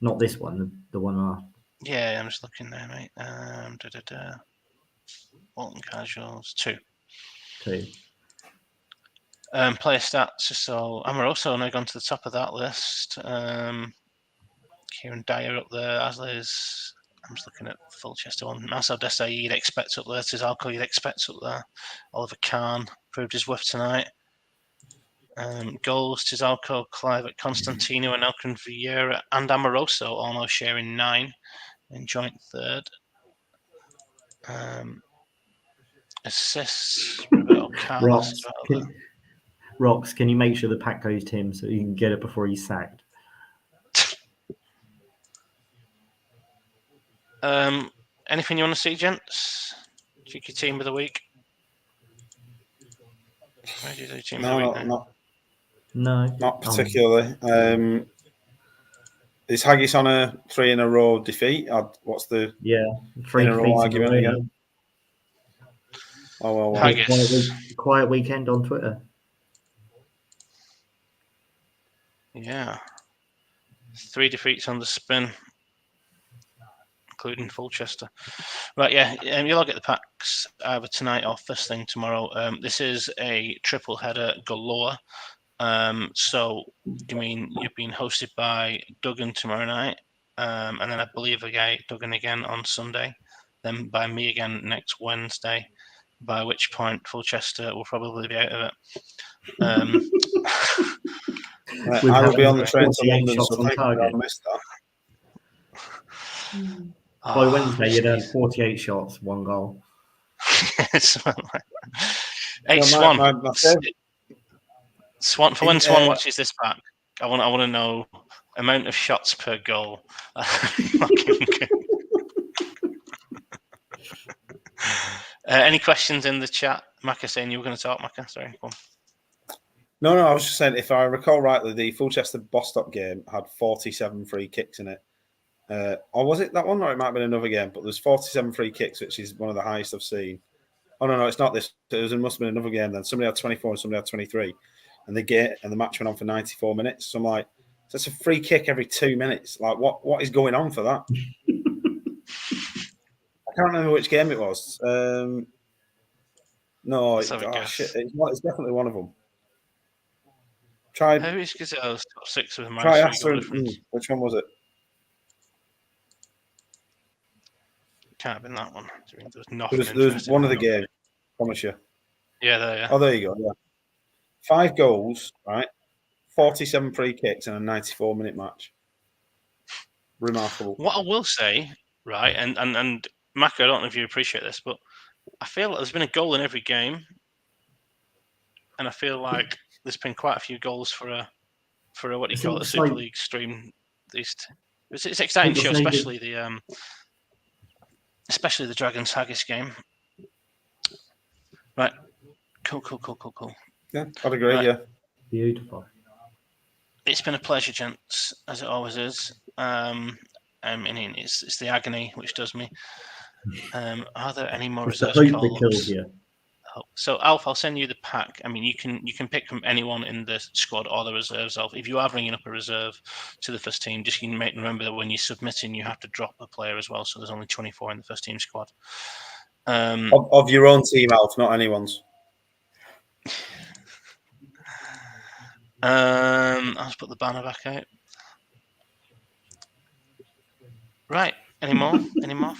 Not this one, the one after. Yeah, I'm just looking there, mate. Bolton casuals, 2. Player stats. So Amoroso now gone to the top of that list. Kieran Dyer up there. Ashley's. I'm just looking at Fulchester one. Marcel Desai you'd expect up there. Tizalco you'd expect up there. Oliver Kahn proved his worth tonight. Goals, Tizalco, Clive, Constantino, and Elkin Vieira and Amoroso almost sharing 9 in joint third. Assists, Roberto Carlos. Rox, can you make sure the pack goes to him so you can get it before he's sacked? Anything you want to see, gents? Cheeky team of the week. Not particularly. Is Haggis on a 3 in a row defeat? What's the 3 in a row argument again? Oh well. Haggis. Quiet weekend on Twitter. Yeah. 3 defeats on the spin, including Fulchester. Right, you'll all get the packs either tonight or first thing tomorrow. This is a triple header galore. So, you mean you've been hosted by Duggan tomorrow night, and then I believe Duggan again on Sunday, then by me again next Wednesday, by which point Fulchester will probably be out of it. I will be on the train to London, so thank you, I missed that. By Wednesday, you'd had 48 shots, 1 goal. Hey, Swan. Swan, for when Swan watches this back, I want to know amount of shots per goal. Any questions in the chat? Macca saying you were going to talk, Macca. Sorry. Go on. No, I was just saying, if I recall rightly, the Fulchester Bostock game had 47 free kicks in it. Or was it that one? Or it might have been another game, but there's 47 free kicks, which is one of the highest I've seen. Oh, no, it's not this. It must have been another game then. Somebody had 24 and somebody had 23. And the match went on for 94 minutes. So I'm like, so it's a free kick every 2 minutes. Like, what is going on for that? I can't remember which game it was. No, shit. It's definitely one of them. Who is Gazelle's top 6 with a try Aston? Which one was it? can't have been that one. There was nothing. There was one of the game. Promise you. Yeah, there. Yeah. Oh, there you go. Yeah. 5 goals, right? 47 free kicks and a 94-minute match. Remarkable. What I will say, right, and Maka, I don't know if you appreciate this, but I feel like there's been a goal in every game, and I feel like there's been quite a few goals for a what do you call it, a Super League stream. It's an exciting show, especially the Dragons Haggis game. Right, cool. Yeah, I'd agree. Right. Yeah, beautiful. It's been a pleasure, gents, as it always is. I mean, it's the agony which does me. Are there any more reserves call-ups? So, Alf, I'll send you the pack. I mean, you can pick from anyone in the squad or the reserves. Alf, if you are bringing up a reserve to the first team, just remember that when you're submitting, you have to drop a player as well. So there's only 24 in the first team squad. Of your own team, Alf, not anyone's. I'll just put the banner back out. Right. Any more? Any more?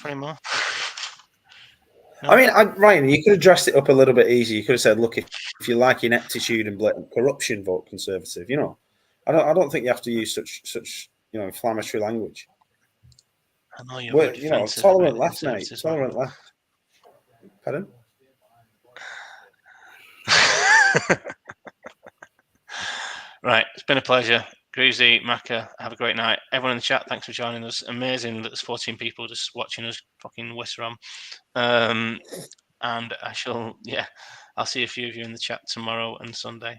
No? I mean, Ryan, you could have dressed it up a little bit easier. You could have said, "Look, if you like ineptitude and blatant corruption, vote Conservative." You know, I don't think you have to use such inflammatory language. I know you're tolerant left, mate. Tolerant left. Pardon? Right, it's been a pleasure. Greasy, Maka, have a great night. Everyone in the chat, thanks for joining us. Amazing that there's 14 people just watching us fucking whistle on. And I'll see a few of you in the chat tomorrow and Sunday.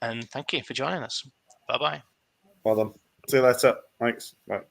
And thank you for joining us. Bye-bye. Well done. See you later. Thanks. Bye.